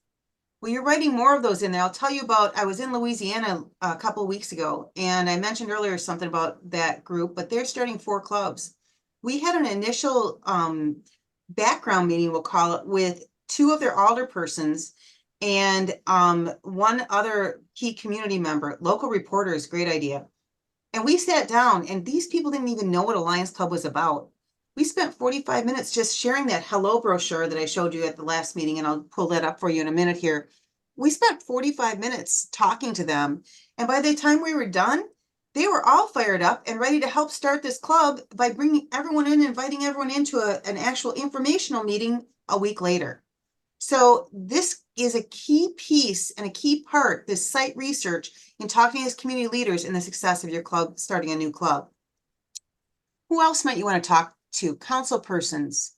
Well, you're writing more of those in there. I'll tell you about, I was in Louisiana a couple of weeks ago, and I mentioned earlier something about that group, but they're starting 4 clubs. We had an initial background meeting, we'll call it, with 2 of their alderpersons and 1 other key community member. Local reporters, great idea. And we sat down, and these people didn't even know what a Lions Club was about. We spent 45 minutes just sharing that hello brochure that I showed you at the last meeting, and I'll pull that up for you in a minute here. We spent 45 minutes talking to them, and by the time we were done, they were all fired up and ready to help start this club by bringing everyone in, inviting everyone into an actual informational meeting a week later. So this is a key piece and a key part, this site research, in talking as community leaders in the success of your club, starting a new club. Who else might you want to talk to? Council persons.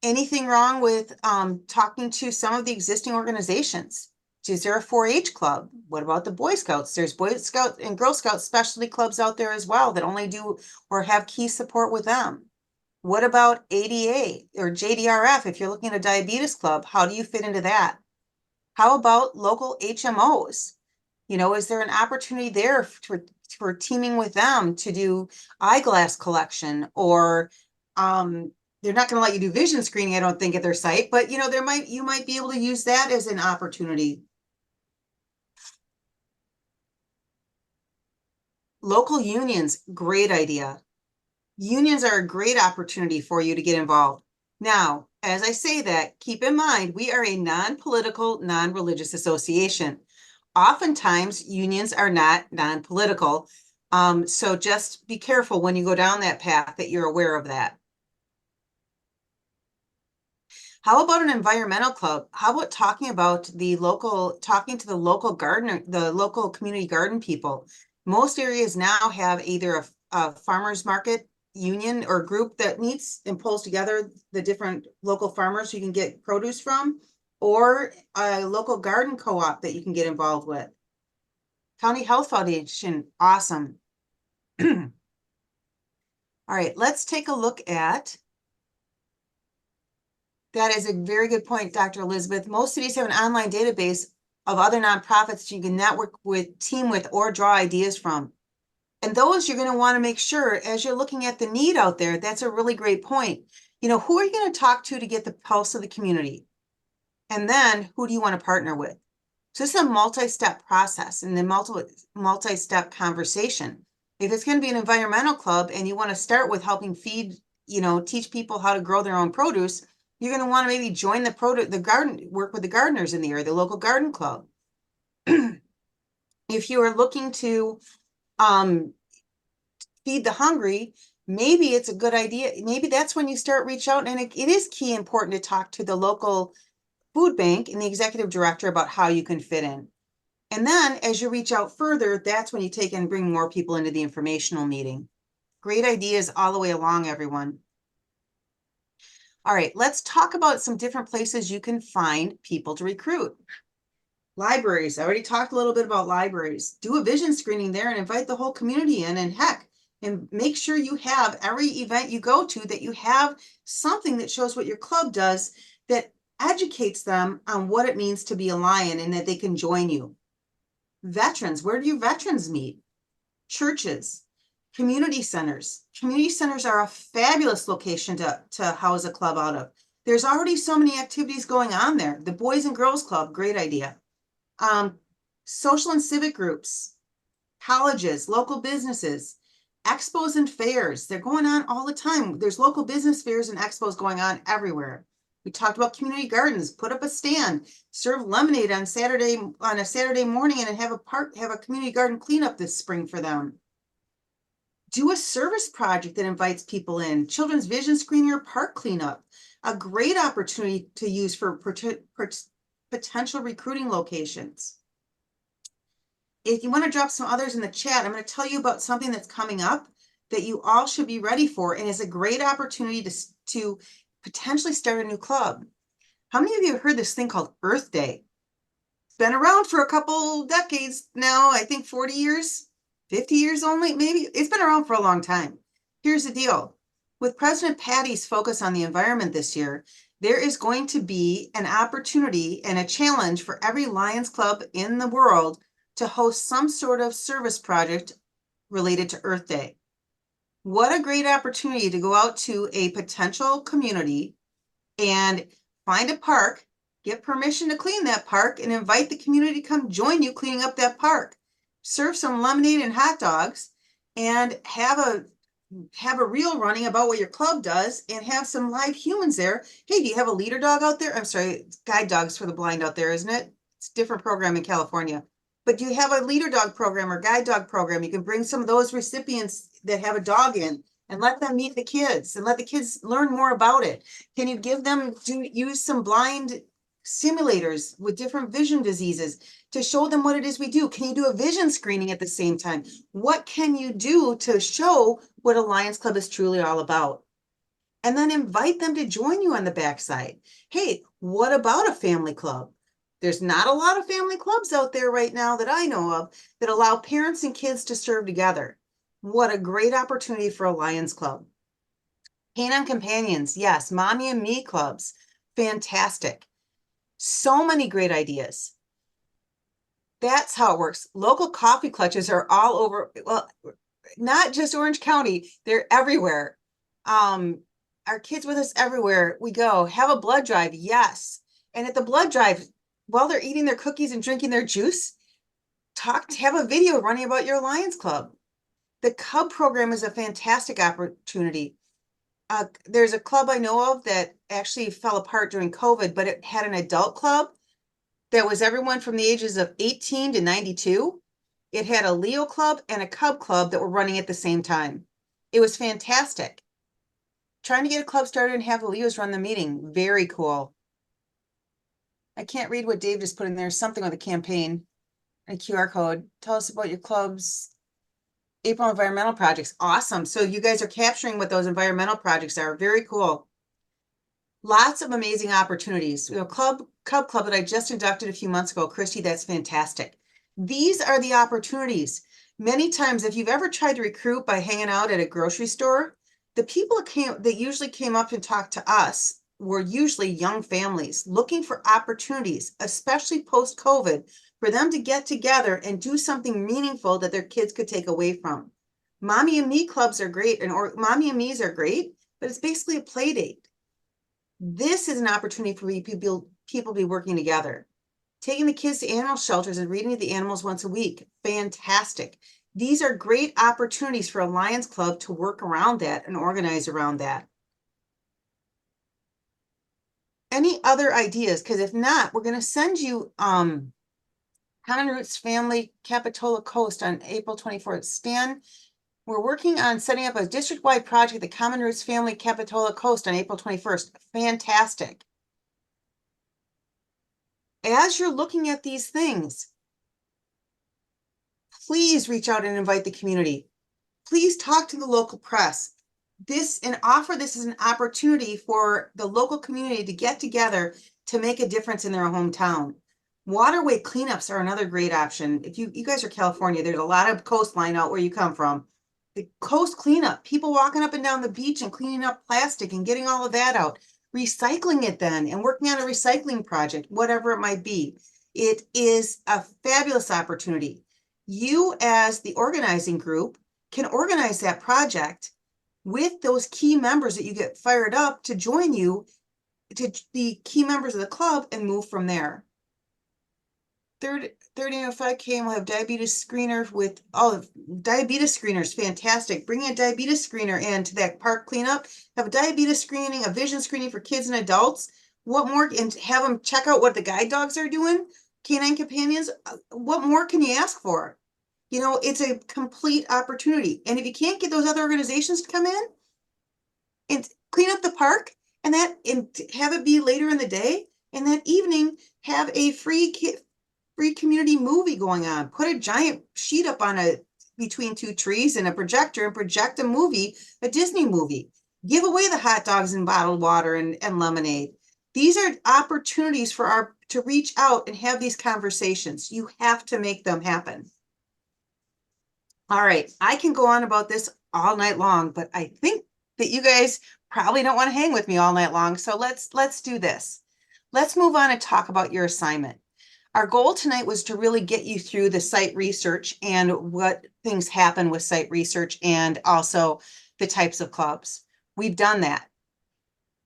Anything wrong with talking to some of the existing organizations? Is there a 4-H club? What about the Boy Scouts? There's Boy Scout and Girl Scout specialty clubs out there as well that only do or have key support with them. What about ADA or JDRF? If you're looking at a diabetes club, how do you fit into that? How about local HMOs? You know, is there an opportunity there for teaming with them to do eyeglass collection or they're not going to let you do vision screening, I don't think, at their site, but you know, you might be able to use that as an opportunity. Local unions, great idea. Unions are a great opportunity for you to get involved. Now, as I say that, keep in mind, we are a non-political, non-religious association. Oftentimes, unions are not non-political. So just be careful when you go down that path that you're aware of that. How about an environmental club? How about talking to the local gardener, the local community garden people? Most areas now have either a farmer's market union or group that meets and pulls together the different local farmers you can get produce from, or a local garden co-op that you can get involved with. County Health Foundation, awesome. All right, let's take a look at. That is a very good point, Dr. Elizabeth. Most cities have an online database of other nonprofits you can network with, team with, or draw ideas from. And those you're going to want to make sure as you're looking at the need out there, that's a really great point. You know, who are you going to talk to get the pulse of the community? And then who do you want to partner with? So this is a multi-step process and then multi-step conversation. If it's going to be an environmental club and you want to start with helping feed, you know, teach people how to grow their own produce, you're going to want to maybe join work with the gardeners in the area, the local garden club. If you are looking to feed the hungry, maybe it's a good idea. Maybe that's when you start reach out, and it is key important to talk to the local food bank and the executive director about how you can fit in. And then as you reach out further, that's when you take and bring more people into the informational meeting. Great ideas all the way along, everyone. All right, let's talk about some different places you can find people to recruit. Libraries, I already talked a little bit about libraries. Do a vision screening there and invite the whole community in, and heck, and make sure you have every event you go to that you have something that shows what your club does that educates them on what it means to be a Lion and that they can join you. Veterans, where do your veterans meet? Churches, community centers. Community centers are a fabulous location to house a club out of. There's already so many activities going on there. The Boys and Girls Club, great idea. Social and civic groups, colleges, local businesses, expos and fairs. They're going on all the time. There's local business fairs and expos going on everywhere. We talked about community gardens. Put up a stand, serve lemonade on a Saturday morning, and have a community garden cleanup this spring for them. Do a service project that invites people in. Children's vision screening or park cleanup. A great opportunity to use for potential recruiting locations. If you want to drop some others in the chat, I'm going to tell you about something that's coming up that you all should be ready for, and is a great opportunity to potentially start a new club. How many of you have heard this thing called Earth Day? It's been around for a couple decades now, I think 40 years, 50 years only, maybe. It's been around for a long time. Here's the deal. With President Patty's focus on the environment this year, there is going to be an opportunity and a challenge for every Lions Club in the world to host some sort of service project related to Earth Day. What a great opportunity to go out to a potential community and find a park, get permission to clean that park, and invite the community to come join you cleaning up that park. Serve some lemonade and hot dogs, and have a reel running about what your club does, and have some live humans there. Hey, do you have a leader dog out there? I'm sorry, it's guide dogs for the blind out there, isn't it? It's a different program in California. But do you have a leader dog program or guide dog program? You can bring some of those recipients that have a dog in and let them meet the kids and let the kids learn more about it. Can you give them, use some blind simulators with different vision diseases to show them what it is we do? Can you do a vision screening at the same time? What can you do to show what a Lions Club is truly all about? And then invite them to join you on the backside. Hey, what about a family club? There's not a lot of family clubs out there right now that I know of that allow parents and kids to serve together. What a great opportunity for a Lions Club. Canine Companions, yes, Mommy and Me clubs, fantastic. So many great ideas. That's how it works. Local coffee clutches are all over, well, not just Orange County, they're everywhere. Our kids with us everywhere we go. Have a blood drive, yes. And at the blood drive, while they're eating their cookies and drinking their juice, have a video running about your Lions Club. The Cub program is a fantastic opportunity. There's a club I know of that actually fell apart during COVID, but it had an adult club that was everyone from the ages of 18 to 92. It had a Leo club and a Cub club that were running at the same time. It was fantastic. Trying to get a club started and have the Leos run the meeting. Very cool. I can't read what Dave just put in there. Something with a campaign, a QR code. Tell us about your club's April environmental projects. Awesome. So you guys are capturing what those environmental projects are. Very cool. Lots of amazing opportunities. Cub Club that I just inducted a few months ago. Christy, that's fantastic. These are the opportunities. Many times, if you've ever tried to recruit by hanging out at a grocery store, the people that usually came up and talked to us were usually young families looking for opportunities, especially post-COVID, for them to get together and do something meaningful that their kids could take away from. Mommy and Me clubs are great, or Mommy and Me's are great, but it's basically a play date. This is an opportunity for people to be working together. Taking the kids to animal shelters and reading to the animals once a week, fantastic. These are great opportunities for a Lions Club to work around that and organize around that. Any other ideas? Because if not, we're going to send you Common Roots Family Capitola Coast on April 24th. Stan, we're working on setting up a district-wide project, the Common Roots Family Capitola Coast on April 21st. Fantastic. As you're looking at these things, please reach out and invite the community. Please talk to the local press. Offer this as an opportunity for the local community to get together to make a difference in their hometown. Waterway cleanups are another great option. If you guys are California, there's a lot of coastline out where you come from. The coast cleanup, people walking up and down the beach and cleaning up plastic and getting all of that out. Recycling it then and working on a recycling project, whatever it might be. It is a fabulous opportunity. You, as the organizing group, can organize that project with those key members that you get fired up to join you to be key members of the club and move from there. 3005K, and we'll have diabetes screener with diabetes screeners, fantastic. Bringing a diabetes screener into that park cleanup, have a diabetes screening, a vision screening for kids and adults. What more? And have them check out what the guide dogs are doing, Canine Companions. What more can you ask for? It's a complete opportunity. And if you can't get those other organizations to come in and clean up the park and have it be later in the day, and that evening have a free community movie going on. Put a giant sheet up between two trees and a projector and project a movie, a Disney movie. Give away the hot dogs and bottled water and lemonade. These are opportunities to reach out and have these conversations. You have to make them happen. All right, I can go on about this all night long, but I think that you guys probably don't want to hang with me all night long. So let's do this. Let's move on and talk about your assignment. Our goal tonight was to really get you through the site research and what things happen with site research and also the types of clubs. We've done that.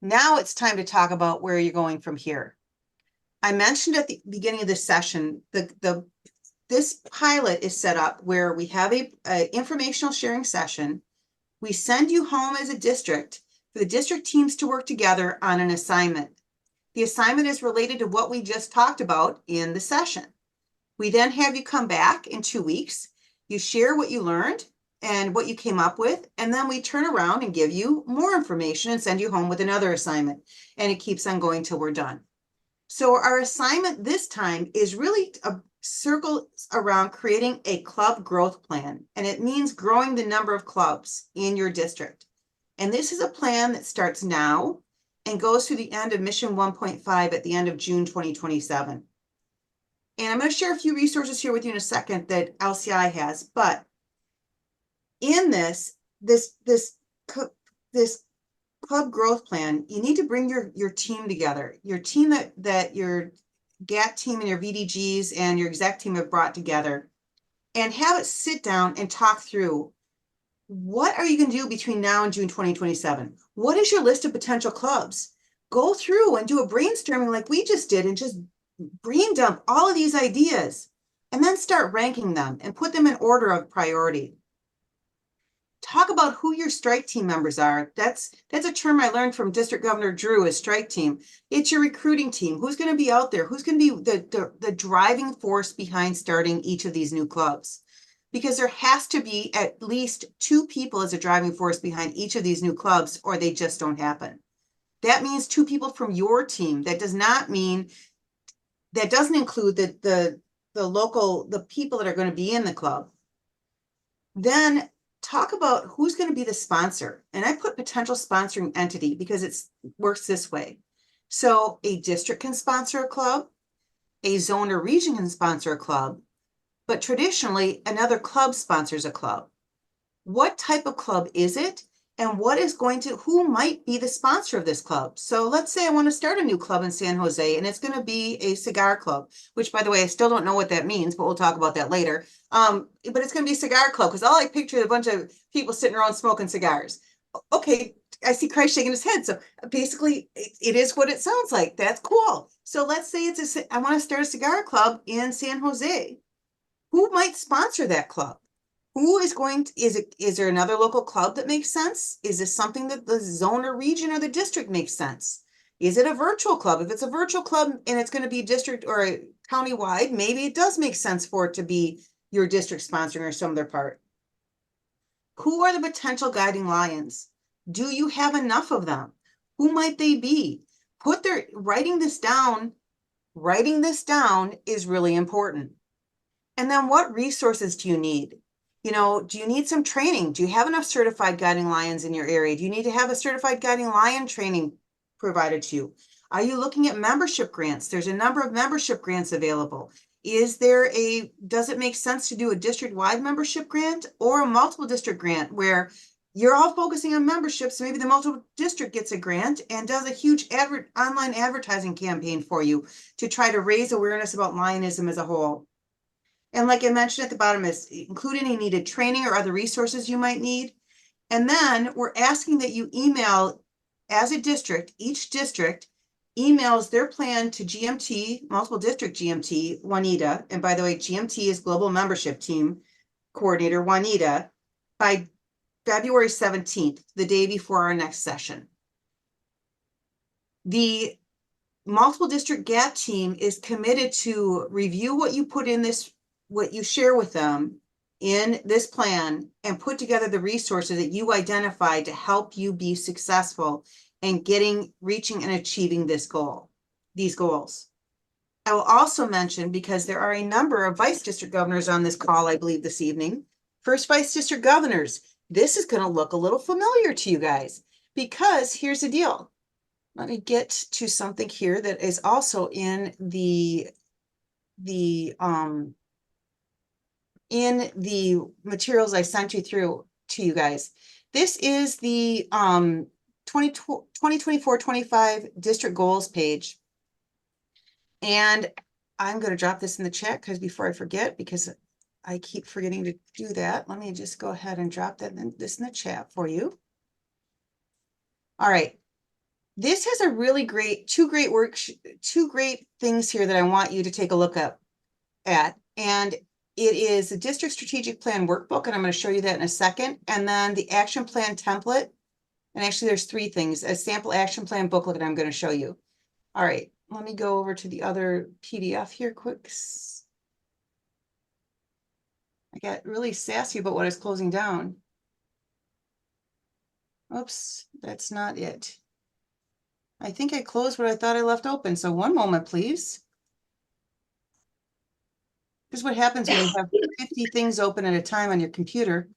Now it's time to talk about where you're going from here. I mentioned at the beginning of this session, this pilot is set up where we have a informational sharing session. We send you home as a district for the district teams to work together on an assignment. The assignment is related to what we just talked about in the session. We then have you come back in 2 weeks. You share what you learned and what you came up with, and then we turn around and give you more information and send you home with another assignment. And it keeps on going till we're done. So our assignment this time is really a circle around creating a club growth plan. And it means growing the number of clubs in your district. And this is a plan that starts now and goes through the end of Mission 1.5 at the end of June 2027. And I'm going to share a few resources here with you in a second that LCI has, but in this club growth plan, you need to bring your team together, your team that your GAT team and your VDGs and your exec team have brought together, and have it sit down and talk through what are you going to do between now and June 2027? What is your list of potential clubs? Go through and do a brainstorming like we just did and just brain dump all of these ideas and then start ranking them and put them in order of priority. Talk about who your strike team members are. That's a term I learned from District Governor Drew, is strike team. It's your recruiting team. Who's going to be out there? Who's going to be the driving force behind starting each of these new clubs? Because there has to be at least 2 people as a driving force behind each of these new clubs, or they just don't happen. That means 2 people from your team. That does not mean, that doesn't include the local, the people that are going to be in the club. Then talk about who's going to be the sponsor. And I put potential sponsoring entity because it works this way. So a district can sponsor a club, a zone or region can sponsor a club, but traditionally another club sponsors a club. What type of club is it? And what is going to, who might be the sponsor of this club? So let's say I want to start a new club in San Jose, and it's going to be a cigar club, which, by the way, I still don't know what that means, but we'll talk about that later. But it's going to be a cigar club because all I picture is a bunch of people sitting around smoking cigars. Okay, I see Christ shaking his head. So basically, it is what it sounds like. That's cool. So let's say I want to start a cigar club in San Jose. Who might sponsor that club? Who is going to, is there another local club that makes sense? Is this something that the zone or region or the district makes sense? Is it a virtual club? If it's a virtual club and it's going to be district or county-wide, maybe it does make sense for it to be your district sponsoring or some other part. Who are the potential guiding lions? Do you have enough of them? Who might they be? Writing this down is really important. And then what resources do you need? You know, do you need some training? Do you have enough certified guiding lions in your area? Do you need to have a certified guiding lion training provided to you? Are you looking at membership grants? There's a number of membership grants available. Does it make sense to do a district-wide membership grant or a multiple district grant where you're all focusing on memberships? Maybe the multiple district gets a grant and does a huge online advertising campaign for you to try to raise awareness about Lionism as a whole. And like I mentioned at the bottom, is include any needed training or other resources you might need. And then we're asking that you email, as a district, each district emails their plan to GMT, multiple district GMT, Juanita. And by the way, GMT is Global Membership Team Coordinator Juanita, by February 17th, the day before our next session. The multiple district GAT team is committed to review what you put in this, what you share with them in this plan, and put together the resources that you identify to help you be successful in reaching and achieving these goals. I will also mention, because there are a number of vice district governors on this call, I believe this evening, first vice district governors, this is going to look a little familiar to you guys, because here's the deal. Let me get to something here that is also in the materials I sent you through to you guys. This is the 2024-25 district goals page. And I'm going to drop this in the chat because before I forget, because I keep forgetting to do that. Let me just go ahead and drop this in the chat for you. All right. This has a really great, two great things here that I want you to take a look at. And it is a district strategic plan workbook, and I'm going to show you that in a second. And then the action plan template. And actually there's 3 things, a sample action plan booklet that I'm going to show you. All right, let me go over to the other PDF here quick. I got really sassy about what I was closing down. Oops, that's not it. I think I closed what I thought I left open. So one moment, please. This is what happens when you have 50 things open at a time on your computer.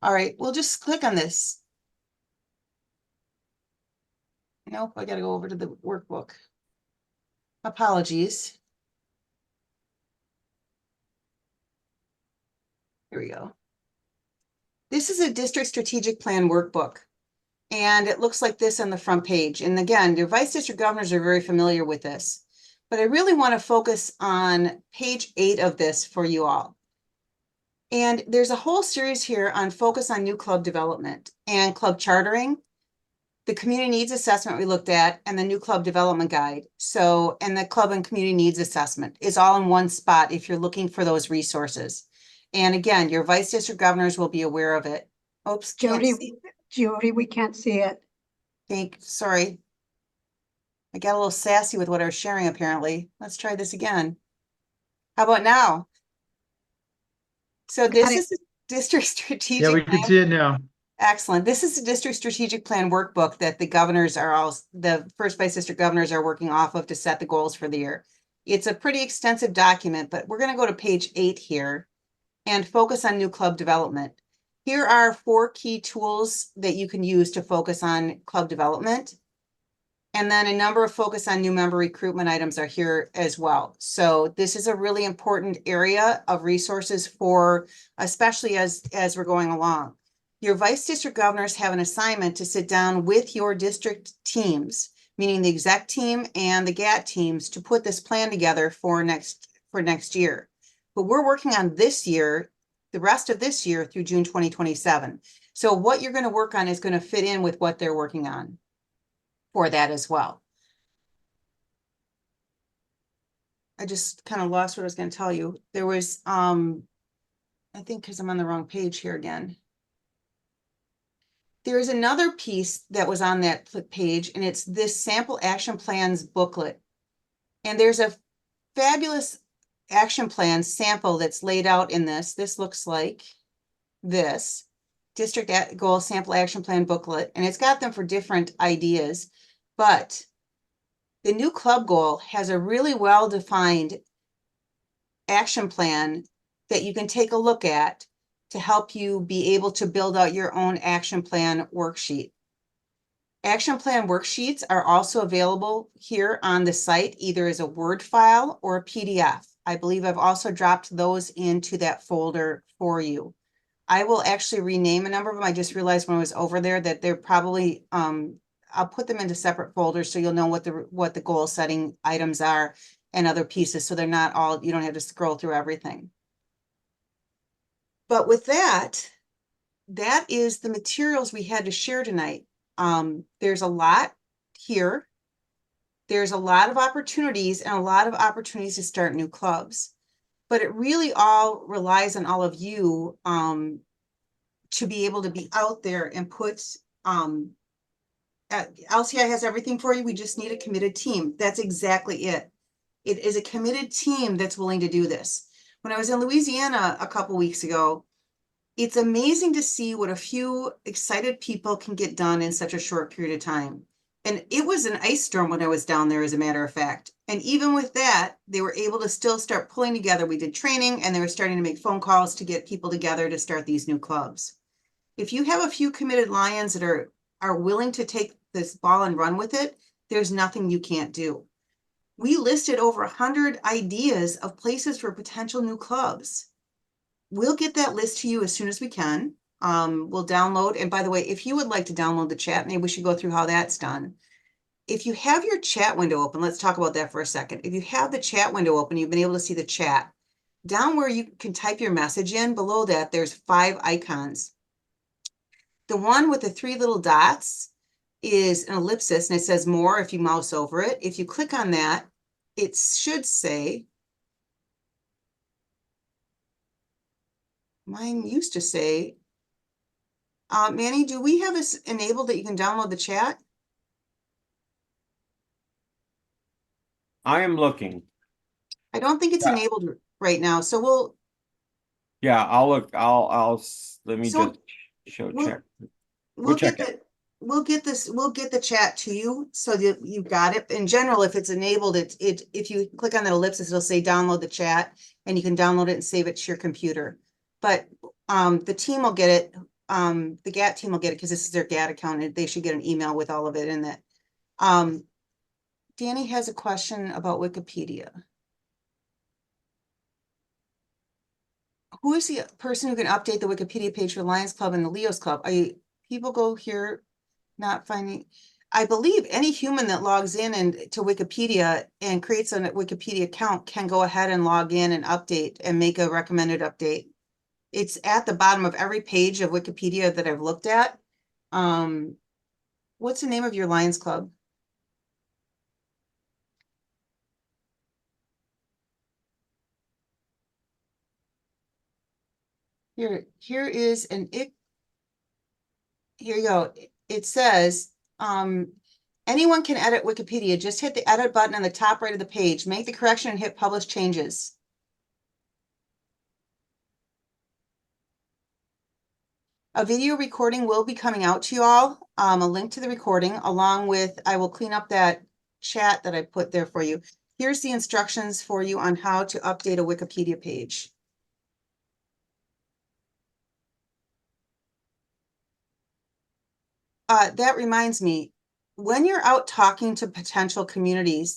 All right, we'll just click on this. Nope, I got to go over to the workbook. Apologies. Here we go. This is a district strategic plan workbook. And it looks like this on the front page. And again, your vice district governors are very familiar with this. But I really want to focus on page 8 of this for you all. And there's a whole series here on focus on new club development and club chartering, the community needs assessment we looked at, and the new club development guide. So, and the club and community needs assessment is all in one spot if you're looking for those resources. And again, your vice district governors will be aware of it. Oops, can't see. Jody, we can't see it. Sorry. I got a little sassy with what I was sharing apparently. Let's try this again. How about now? So this is the district strategic Yeah, we plan. can see it now. Excellent. This is the district strategic plan workbook that the governors are all, the first vice district governors are working off of to set the goals for the year. It's a pretty extensive document, but we're going to go to page 8 here and focus on new club development. Here are 4 key tools that you can use to focus on club development. And then a number of focus on new member recruitment items are here as well. So this is a really important area of resources for, especially as we're going along. Your vice district governors have an assignment to sit down with your district teams, meaning the exec team and the GAT teams, to put this plan together for next year. But we're working on this year, the rest of this year through June 2027. So what you're going to work on is going to fit in with what they're working on for that as well. I just kind of lost what I was going to tell you. There was, I think because I'm on the wrong page here again. There is another piece that was on that page, and it's this sample action plans booklet. And there's a fabulous action plan sample that's laid out in this. This looks like this district goal sample action plan booklet, and it's got them for different ideas. But the new club goal has a really well-defined action plan that you can take a look at to help you be able to build out your own action plan worksheet. Action plan worksheets are also available here on the site, either as a Word file or a PDF. I believe I've also dropped those into that folder for you. I will actually rename a number of them. I just realized when I was over there that they're probably, I'll put them into separate folders so you'll know what the goal setting items are and other pieces. So they're not all, you don't have to scroll through everything. But with that, that is the materials we had to share tonight. There's a lot here. There's a lot of opportunities and a lot of opportunities to start new clubs. But it really all relies on all of you to be able to be out there and put, LCI has everything for you. We just need a committed team. That's exactly it. It is a committed team that's willing to do this. When I was in Louisiana a couple weeks ago, it's amazing to see what a few excited people can get done in such a short period of time. And it was an ice storm when I was down there, as a matter of fact. And even with that, they were able to still start pulling together. We did training and they were starting to make phone calls to get people together to start these new clubs. If you have a few committed Lions that are willing to take this ball and run with it, there's nothing you can't do. We listed over 100 ideas of places for potential new clubs. We'll get that list to you as soon as we can. We'll download. And by the way, if you would like to download the chat, maybe we should go through how that's done. If you have your chat window open, let's talk about that for a second. If you have the chat window open, you've been able to see the chat. Down where you can type your message in, below that, there's 5 icons. The one with the 3 little dots is an ellipsis, and it says more if you mouse over it. If you click on that, it should say, mine used to say, Manny, do we have this enabled that you can download the chat? I am looking. I don't think it's Yeah. enabled right now, so we'll, Yeah, I'll look. Let me So, just show we'll- check. we'll check get we'll get the chat to you so that you got it. In general, if it's enabled, if you click on that ellipsis, it'll say download the chat and you can download it and save it to your computer. But the team will get it. The GAT team will get it because this is their GAT account and they should get an email with all of it in that. Danny has a question about Wikipedia. who is the person who can update the Wikipedia page for Lions Club and the Leos Club? People go here not finding, I believe any human that logs in and to Wikipedia and creates a Wikipedia account can go ahead and log in and update and make a recommended update. It's at the bottom of every page of Wikipedia that I've looked at. What's the name of your Lions Club? Here is here you go. It says, anyone can edit Wikipedia. Just hit the edit button on the top right of the page. Make the correction and hit publish changes. A video recording will be coming out to you all. A link to the recording along with, I will clean up that chat that I put there for you. Here's the instructions for you on how to update a Wikipedia page. That reminds me, when you're out talking to potential community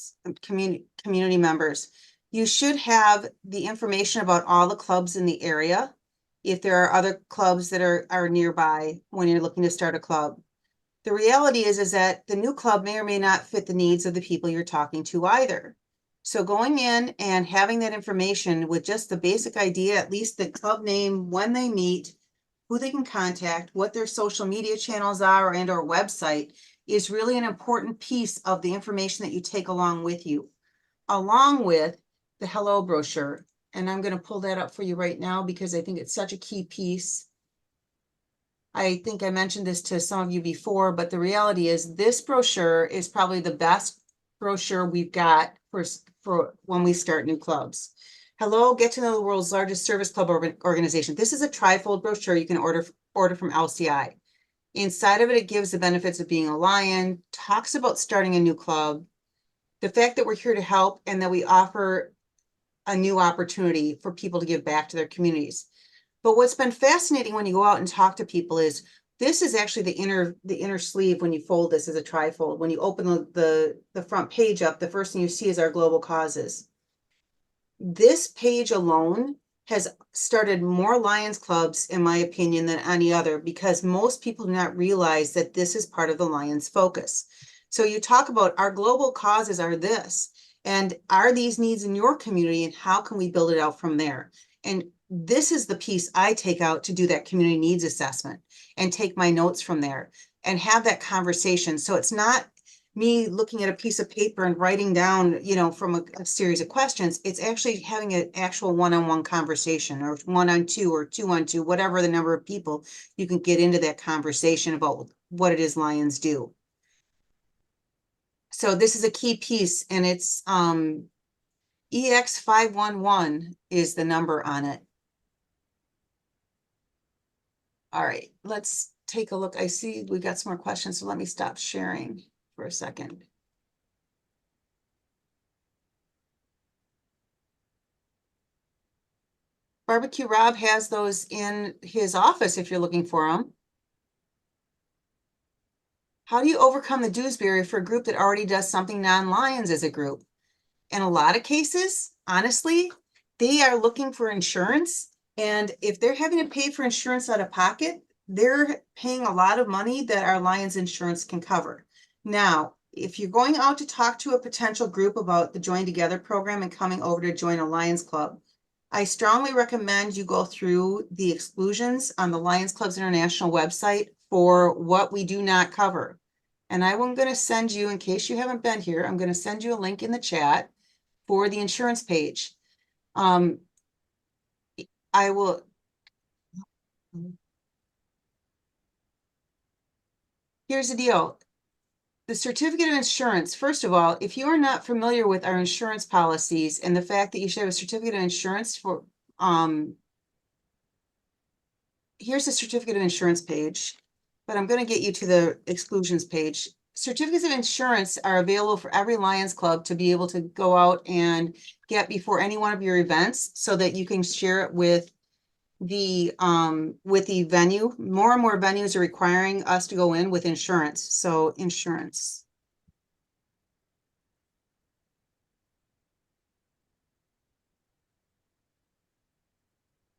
members, you should have the information about all the clubs in the area. If there are other clubs that are nearby when you're looking to start a club. The reality is that the new club may or may not fit the needs of the people you're talking to either. So going in and having that information with just the basic idea, at least the club name, when they meet, who they can contact, what their social media channels are and or website is really an important piece of the information that you take along with you, along with the hello brochure. And I'm going to pull that up for you right now because I think it's such a key piece. I think I mentioned this to some of you before, but the reality is this brochure is probably the best brochure we've got for when we start new clubs. Hello, get to know the world's largest service club organization. This is a trifold brochure you can order from LCI. Inside of it, it gives the benefits of being a Lion, talks about starting a new club, the fact that we're here to help, and that we offer a new opportunity for people to give back to their communities. But what's been fascinating when you go out and talk to people is this is actually the inner sleeve when you fold this as a trifold. When you open the front page up, the first thing you see is our global causes. This page alone has started more Lions clubs, in my opinion, than any other, because most people do not realize that this is part of the Lions focus. So you talk about our global causes are this, and are these needs in your community, and how can we build it out from there? And this is the piece I take out to do that community needs assessment and take my notes from there and have that conversation. So it's not me looking at a piece of paper and writing down, from a series of questions. It's actually having an actual one-on-one conversation, or one-on-two, or two-on-two, whatever the number of people you can get into that conversation about what it is Lions do. So this is a key piece, and it's EX511 is the number on it. All right, let's take a look. I see we got some more questions, so let me stop sharing for a second. Barbecue Rob has those in his office if you're looking for them. How do you overcome the dues barrier for a group that already does something non-Lions as a group? In a lot of cases, honestly, they are looking for insurance. And if they're having to pay for insurance out of pocket, they're paying a lot of money that our Lions insurance can cover. Now, if you're going out to talk to a potential group about the Join Together program and coming over to join a Lions Club, I strongly recommend you go through the exclusions on the Lions Clubs International website for what we do not cover. And I'm going to send you, in case you haven't been here, I'm going to send you a link in the chat for the insurance page. I will. Here's the deal. The certificate of insurance, first of all, if you are not familiar with our insurance policies and the fact that you should have a certificate of insurance for, here's the certificate of insurance page, but I'm going to get you to the exclusions page. Certificates of insurance are available for every Lions Club to be able to go out and get before any one of your events so that you can share it with the venue. More and more venues are requiring us to go in with insurance. So insurance.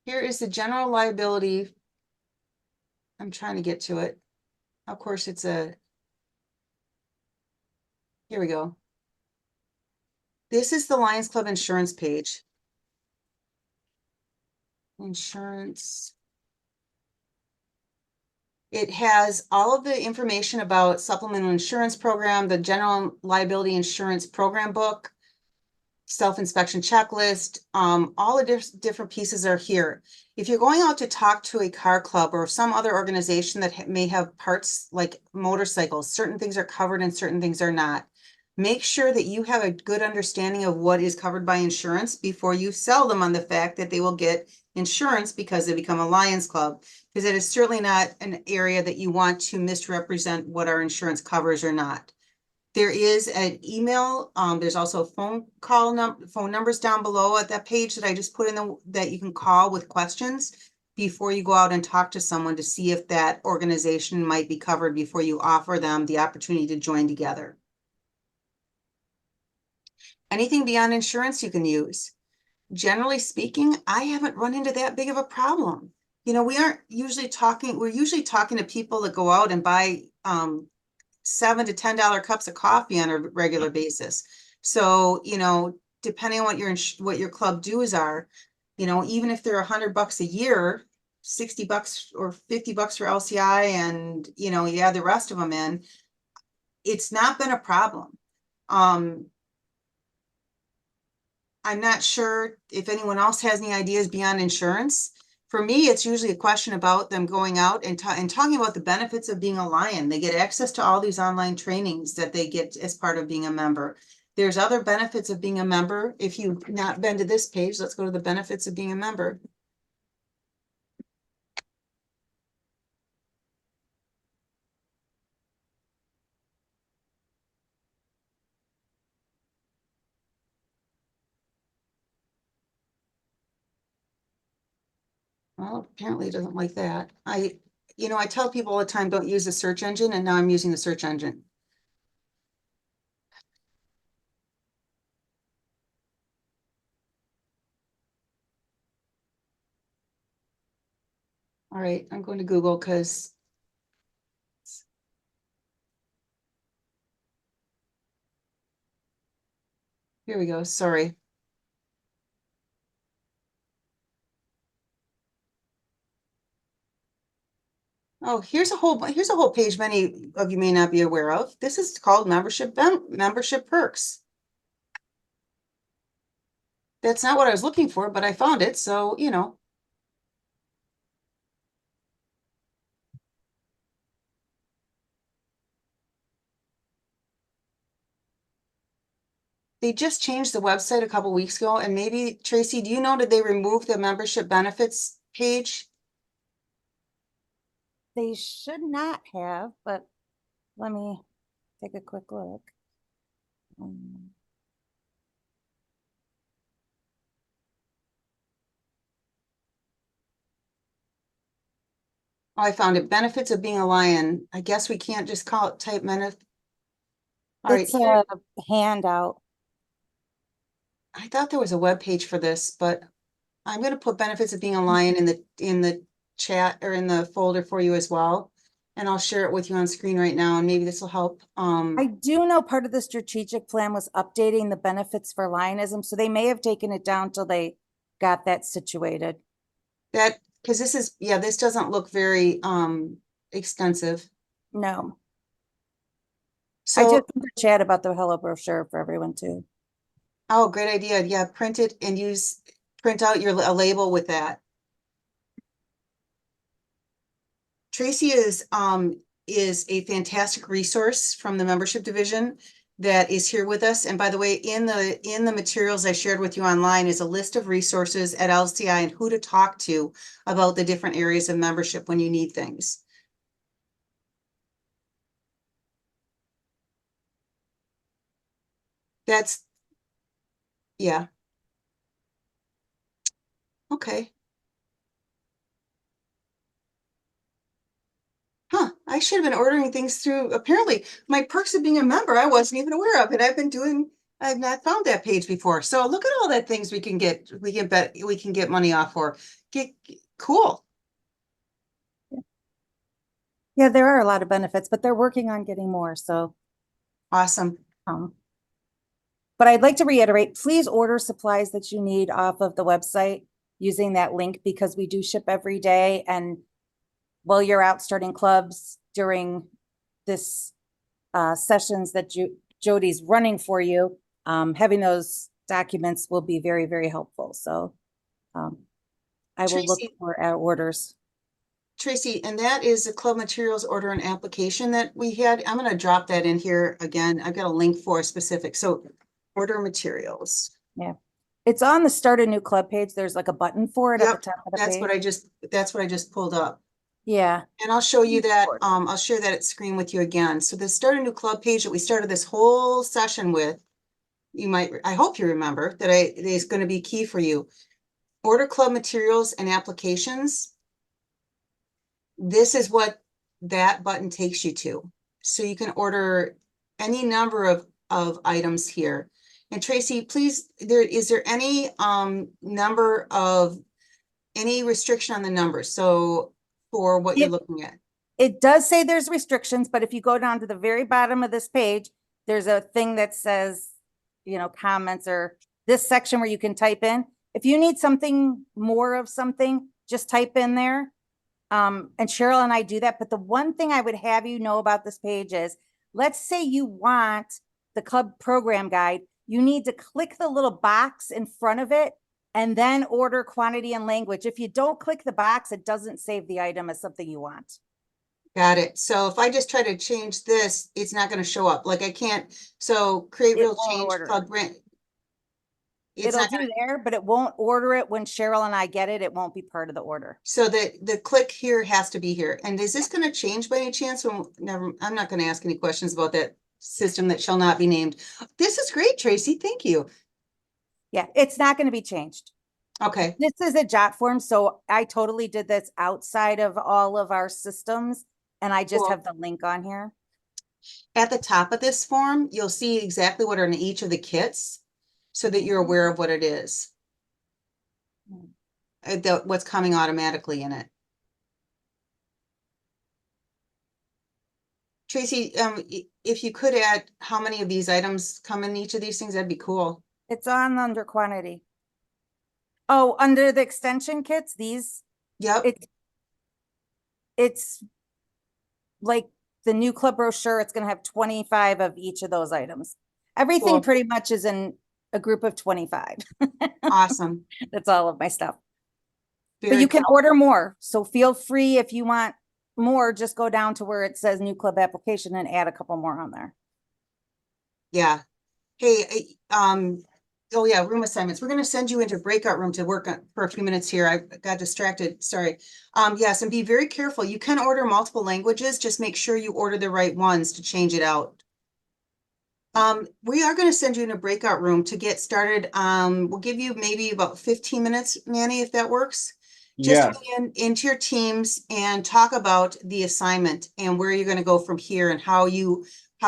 Here is the general liability. I'm trying to get to it. Of course, it's a. Here we go. This is the Lions Club insurance page. Insurance. It has all of the information about supplemental insurance program, the general liability insurance program book, self-inspection checklist, all the different pieces are here. If you're going out to talk to a car club or some other organization that may have parts like motorcycles, certain things are covered and certain things are not. Make sure that you have a good understanding of what is covered by insurance before you sell them on the fact that they will get insurance because they become a Lions Club. Because it is certainly not an area that you want to misrepresent what our insurance covers or not. There is an email, there's also phone numbers down below at that page that I just put in that you can call with questions before you go out and talk to someone to see if that organization might be covered before you offer them the opportunity to join together. Anything beyond insurance you can use. Generally speaking, I haven't run into that big of a problem. You know, we're usually talking to people that go out and buy $7 to $10 cups of coffee on a regular basis. So, you know, depending on what your club dues are, you know, even if they're $100 a year, $60 or $50 for LCI and, you know, you add the rest of them in, it's not been a problem. I'm not sure if anyone else has any ideas beyond insurance. For me, it's usually a question about them going out and talking about the benefits of being a Lion. They get access to all these online trainings that they get as part of being a member. There's other benefits of being a member. If you've not been to this page, let's go to the benefits of being a member. Well, apparently it doesn't like that. You know, I tell people all the time, don't use the search engine, and now I'm using the search engine. All right, I'm going to Google because here we go. Sorry. Oh, here's a whole page many of you may not be aware of. This is called membership perks. That's not what I was looking for, but I found it, so you know. They just changed the website a couple weeks ago, and maybe Tracy, do you know, did they remove the membership benefits page? They should not have, but let me take a quick look. Oh, I found it. Benefits of being a Lion. I guess we can't just call it type benefit. All right, It's here, a handout. I thought there was a web page for this, but I'm gonna put benefits of being a Lion in the chat or in the folder for you as well. And I'll share it with you on screen right now, and maybe this will help. I do know part of the strategic plan was updating the benefits for Lionism, so they may have taken it down till they got that situated. That, because this is, yeah, this doesn't look very extensive. No, So, I just sent a chat about the Hello brochure for everyone too. oh, great idea. Yeah, print it and print out a label with that. Tracy is a fantastic resource from the membership division that is here with us. And by the way, in the materials I shared with you online is a list of resources at LCI and who to talk to about the different areas of membership when you need things. That's, yeah. Okay. Huh, I should have been ordering things through, apparently my perks of being a member, I wasn't even aware of it. I've been doing I've not found that page before. So look at all the things we can get, we can get money off for. Cool. Yeah, there are a lot of benefits, but they're working on getting more, so. Awesome. But I'd like to reiterate, please order supplies that you need off of the website using that link because we do ship every day. And while you're out starting clubs during this sessions that Jody's running for you, having those documents will be very, very helpful. So I will look Tracy- for our orders. Tracy, and that is a club materials order and application that we had. I'm gonna drop that in here again. I've got a link for a specific, so order materials. It's on the start a new club page. There's like a button for it at the Yep, top of the That's page. what I just pulled up. Yeah, And I'll show you that, Sure. I'll share that at screen with you again. So the start a new club page that we started this whole session with, I hope you remember that is gonna be key for you. Order club materials and applications. This is what that button takes you to. So you can order any number of items here. And Tracy, please, is there any number of any restriction on the numbers? So for what you're Yep. looking at. it does say there's restrictions, but if you go down to the very bottom of this page, there's a thing that says, comments or this section where you can type in. If you need something more of something, just type in there. And Cheryl and I do that. But the one thing I would have you know about this page is, let's say you want the club program guide, you need to click the little box in front of it and then order quantity and language. If you don't click the box, it doesn't save the item as something you want. Got it. So if I just try to change this, it's not gonna show up. Like I can't, so create It real won't change order it. club brand. It's It'll not do gonna, there, but it won't order it when Cheryl and I get it. It won't be part of the order. so the click here has to be here. And is this gonna change by any chance? Never, I'm not gonna ask any questions about that system that shall not be named. This is great, Tracy. Thank you. Yeah, it's not going to be changed. Okay, This is a jot form, so I totally did this outside of all of our systems, and I just Cool. have the link on here. at the top of this form, you'll see exactly what are in each of the kits so that you're aware of what it is. What's coming automatically in it. Tracy, if you could add how many of these items come in each of these things, that'd be cool. It's on under quantity. Oh, under the extension kits, these, Yep, it's like the new club brochure, it's gonna have 25 of each of those items. Everything Cool. pretty much is in a group of 25. awesome. That's all of my stuff. But Very you can cool. order more, so feel free if you want more, just go down to where it says new club application and add a couple more on there. Yeah. Hey, oh yeah, room assignments. We're gonna send you into breakout room to work on for a few minutes here. I got distracted, sorry. Yes, and be very careful. You can order multiple languages, just make sure you order the right ones to change it out. We are gonna send you in a breakout room to get started. We'll give you maybe about 15 minutes, Manny, if that works. Just Yeah, to get into your teams and talk about the assignment and where you're gonna go from here and how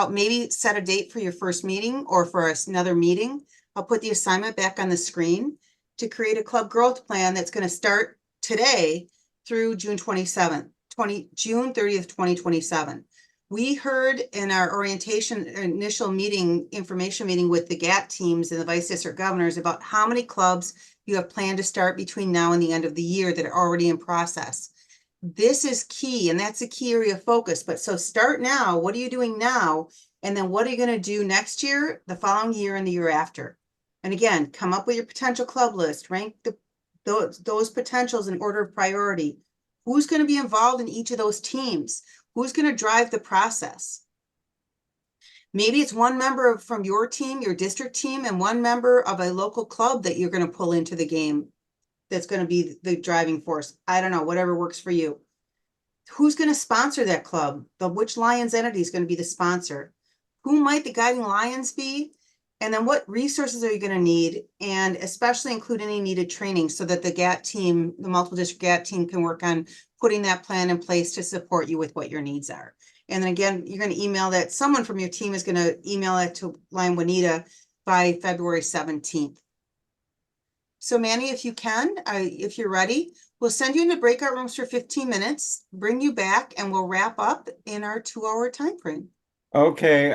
maybe set a date for your first meeting or for another meeting. I'll put the assignment back on the screen to create a club growth plan that's gonna start today through June 30th, 2027. We heard in our orientation initial meeting, information meeting with the GAT teams and the vice district governors about how many clubs you have planned to start between now and the end of the year that are already in process. This is key, and that's a key area of focus. But so start now. What are you doing now? And then what are you going to do next year, the following year, and the year after? And again, come up with your potential club list, rank those potentials in order of priority. Who's going to be involved in each of those teams? Who's going to drive the process? Maybe it's one member from your team, your district team, and one member of a local club that you're going to pull into the game. That's going to be the driving force. I don't know, whatever works for you. Who's going to sponsor that club? Which Lions entity is going to be the sponsor? Who might the guiding Lions be? And then what resources are you going to need? And especially include any needed training so that the GAT team, the multiple district GAT team, can work on putting that plan in place to support you with what your needs are. And then again, you're going to email that, someone from your team is going to email it to Lion Juanita by February 17th. So Manny, if you can, if you're ready, we'll send you into breakout rooms for 15 minutes, bring you back, and we'll wrap up in our 2-hour time frame. Okay,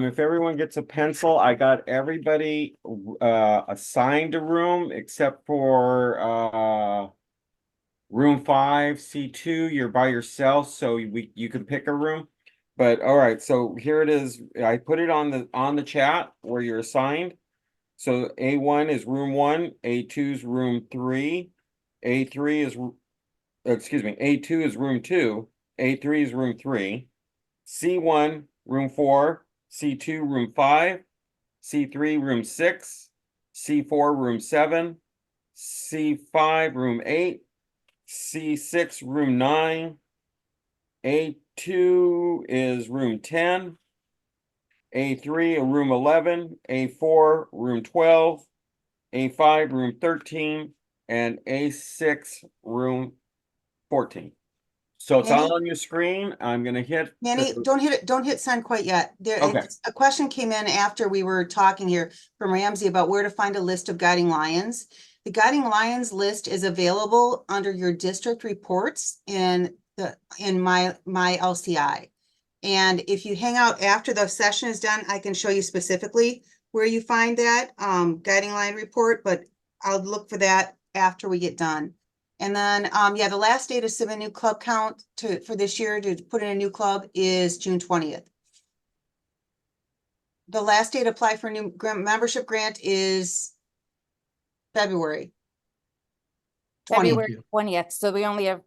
if everyone gets a pencil, I got everybody assigned a room except for room 5, C2, you're by yourself, so you can pick a room. But all right, so here it is. I put it on the chat where you're assigned. So A1 is room 1, A2 is room 3, A3 is excuse me, A2 is room 2, A3 is room 3, C1 room 4, C2 room 5, C3 room 6, C4 room 7, C5 room 8, C6 room 9, A2 is room 10, A3 a room 11, A4 room 12, A5 room 13, and A6 room 14. So it's Manny? all on your screen. I'm gonna hit. Manny, don't hit send quite yet. Okay. A question came in after we were talking here from Ramsey about where to find a list of guiding lions. The guiding lions list is available under your district reports in my LCI. And if you hang out after the session is done, I can show you specifically where you find that guiding lion report, but I'll look for that after we get done. And then, yeah, the last day to submit a new club count for this year to put in a new club is June 20th. The last day to apply for a new membership grant is February 20th. February 20th, so we only have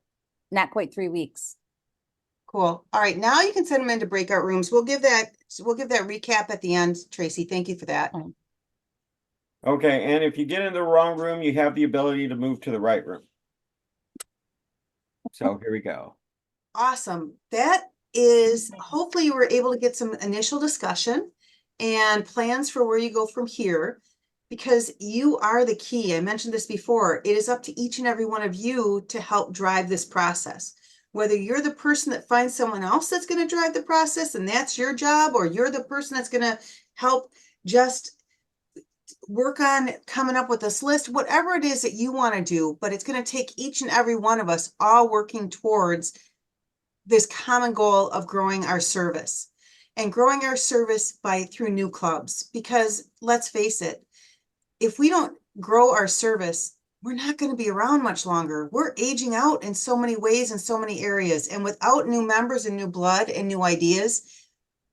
not quite 3 weeks. Cool. All right, now you can send them into breakout rooms. We'll give that recap at the end, Tracy. Thank you for that. Okay, and if you get in the wrong room, you have the ability to move to the right room. So here we go. Awesome. That is, hopefully you were able to get some initial discussion and plans for where you go from here, because you are the key. I mentioned this before. It is up to each and every one of you to help drive this process. Whether you're the person that finds someone else that's going to drive the process and that's your job, or you're the person that's going to help just work on coming up with this list, whatever it is that you want to do, but it's going to take each and every one of us all working towards this common goal of growing our service and growing our service through new clubs. Because let's face it, if we don't grow our service, we're not going to be around much longer. We're aging out in so many ways, in so many areas. And without new members and new blood and new ideas,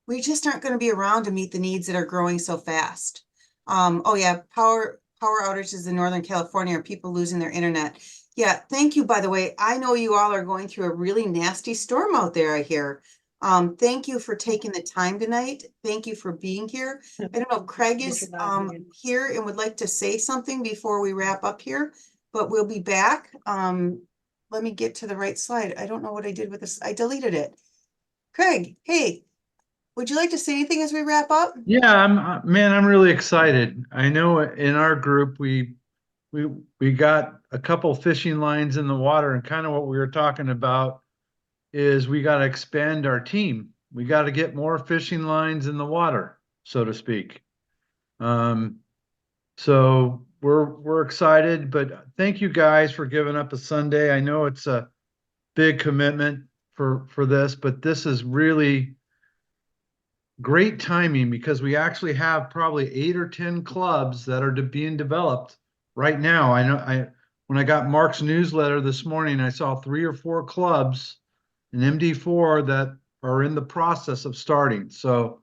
we just aren't going to be around to meet the needs that are growing so fast. Oh yeah, power outages in Northern California, or people losing their internet. Yeah, thank you, by the way. I know you all are going through a really nasty storm out there, I hear. Thank you for taking the time tonight. Thank you for being here. I don't know if Craig is here and would like to say something before we wrap up here, but we'll be back. Let me get to the right slide. I don't know what I did with this. I deleted it. Craig, hey, would you like to say anything as we wrap up? Yeah, I'm really excited. I know in our group we got a couple fishing lines in the water, and kind of what we were talking about is we got to expand our team. We got to get more fishing lines in the water, so to speak. So we're excited, but thank you guys for giving up a Sunday. I know it's a big commitment for this, but this is really great timing, because we actually have probably 8 or 10 clubs that are being developed right now. I know when I got Mark's newsletter this morning, I saw 3 or 4 clubs in MD4 that are in the process of starting. So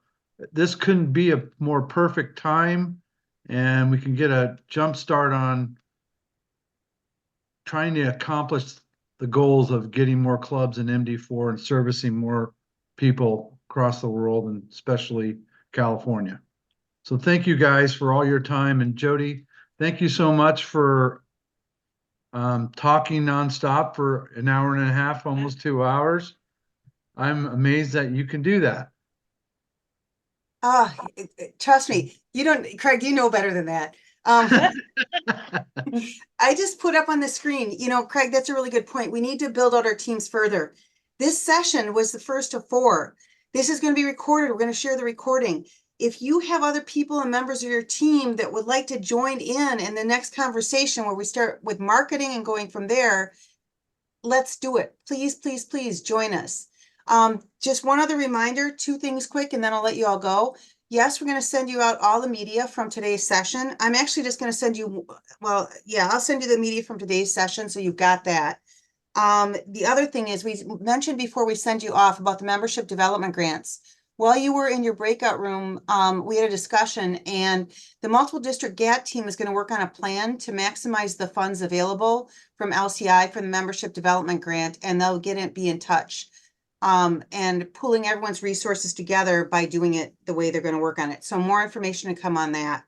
this couldn't be a more perfect time, and we can get a jump start on trying to accomplish the goals of getting more clubs in MD4 and servicing more people across the world, and especially California. So thank you guys for all your time. And Jody, thank you so much for talking nonstop for an hour and a half, almost 2 hours. I'm amazed that you can do that. Trust me, Craig, you know better than that. I just put up on the screen, Craig, that's a really good point. We need to build out our teams further. This session was the first of 4. This is going to be recorded. We're going to share the recording. if you have other people and members of your team that would like to join in the next conversation where we start with marketing and going from there, let's do it. Please, please, please join us. Just one other reminder, 2 things quick, and then I'll let you all go. Yes, we're going to send you out all the media from today's session. I'm actually just going to send you, well, yeah, I'll send you the media from today's session, so you've got that. The other thing is, we mentioned before we send you off about the membership development grants. While you were in your breakout room, we had a discussion, and the multiple district GAT team is going to work on a plan to maximize the funds available from LCI for the membership development grant, and they'll be in touch. And pulling everyone's resources together by doing it the way they're going to work on it. So more information to come on that.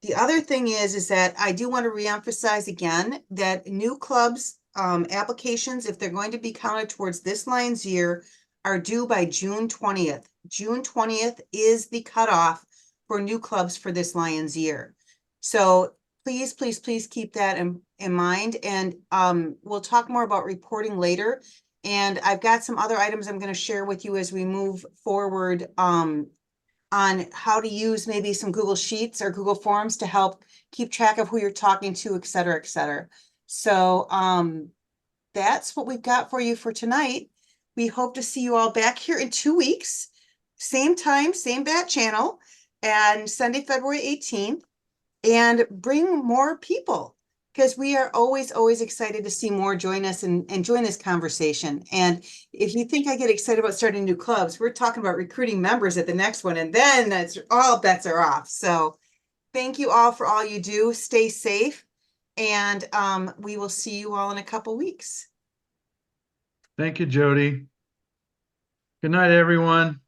The other thing is that I do want to reemphasize again that new clubs applications, if they're going to be counted towards this Lions year, are due by June 20th. June 20th is the cutoff for new clubs for this Lions year. So please, please, please keep that in mind. And we'll talk more about reporting later. And I've got some other items I'm going to share with you as we move forward on how to use maybe some Google Sheets or Google Forms to help keep track of who you're talking to, et cetera, et cetera. So that's what we've got for you for tonight. We hope to see you all back here in 2 weeks. Same time, same bat channel, and Sunday, February 18th. And bring more people, because we are always, always excited to see more join us and join this conversation. And if you think I get excited about starting new clubs, we're talking about recruiting members at the next one, and then that's all bets are off. So thank you all for all you do. Stay safe, and we will see you all in a couple weeks. Thank you, Jody. Good night, everyone.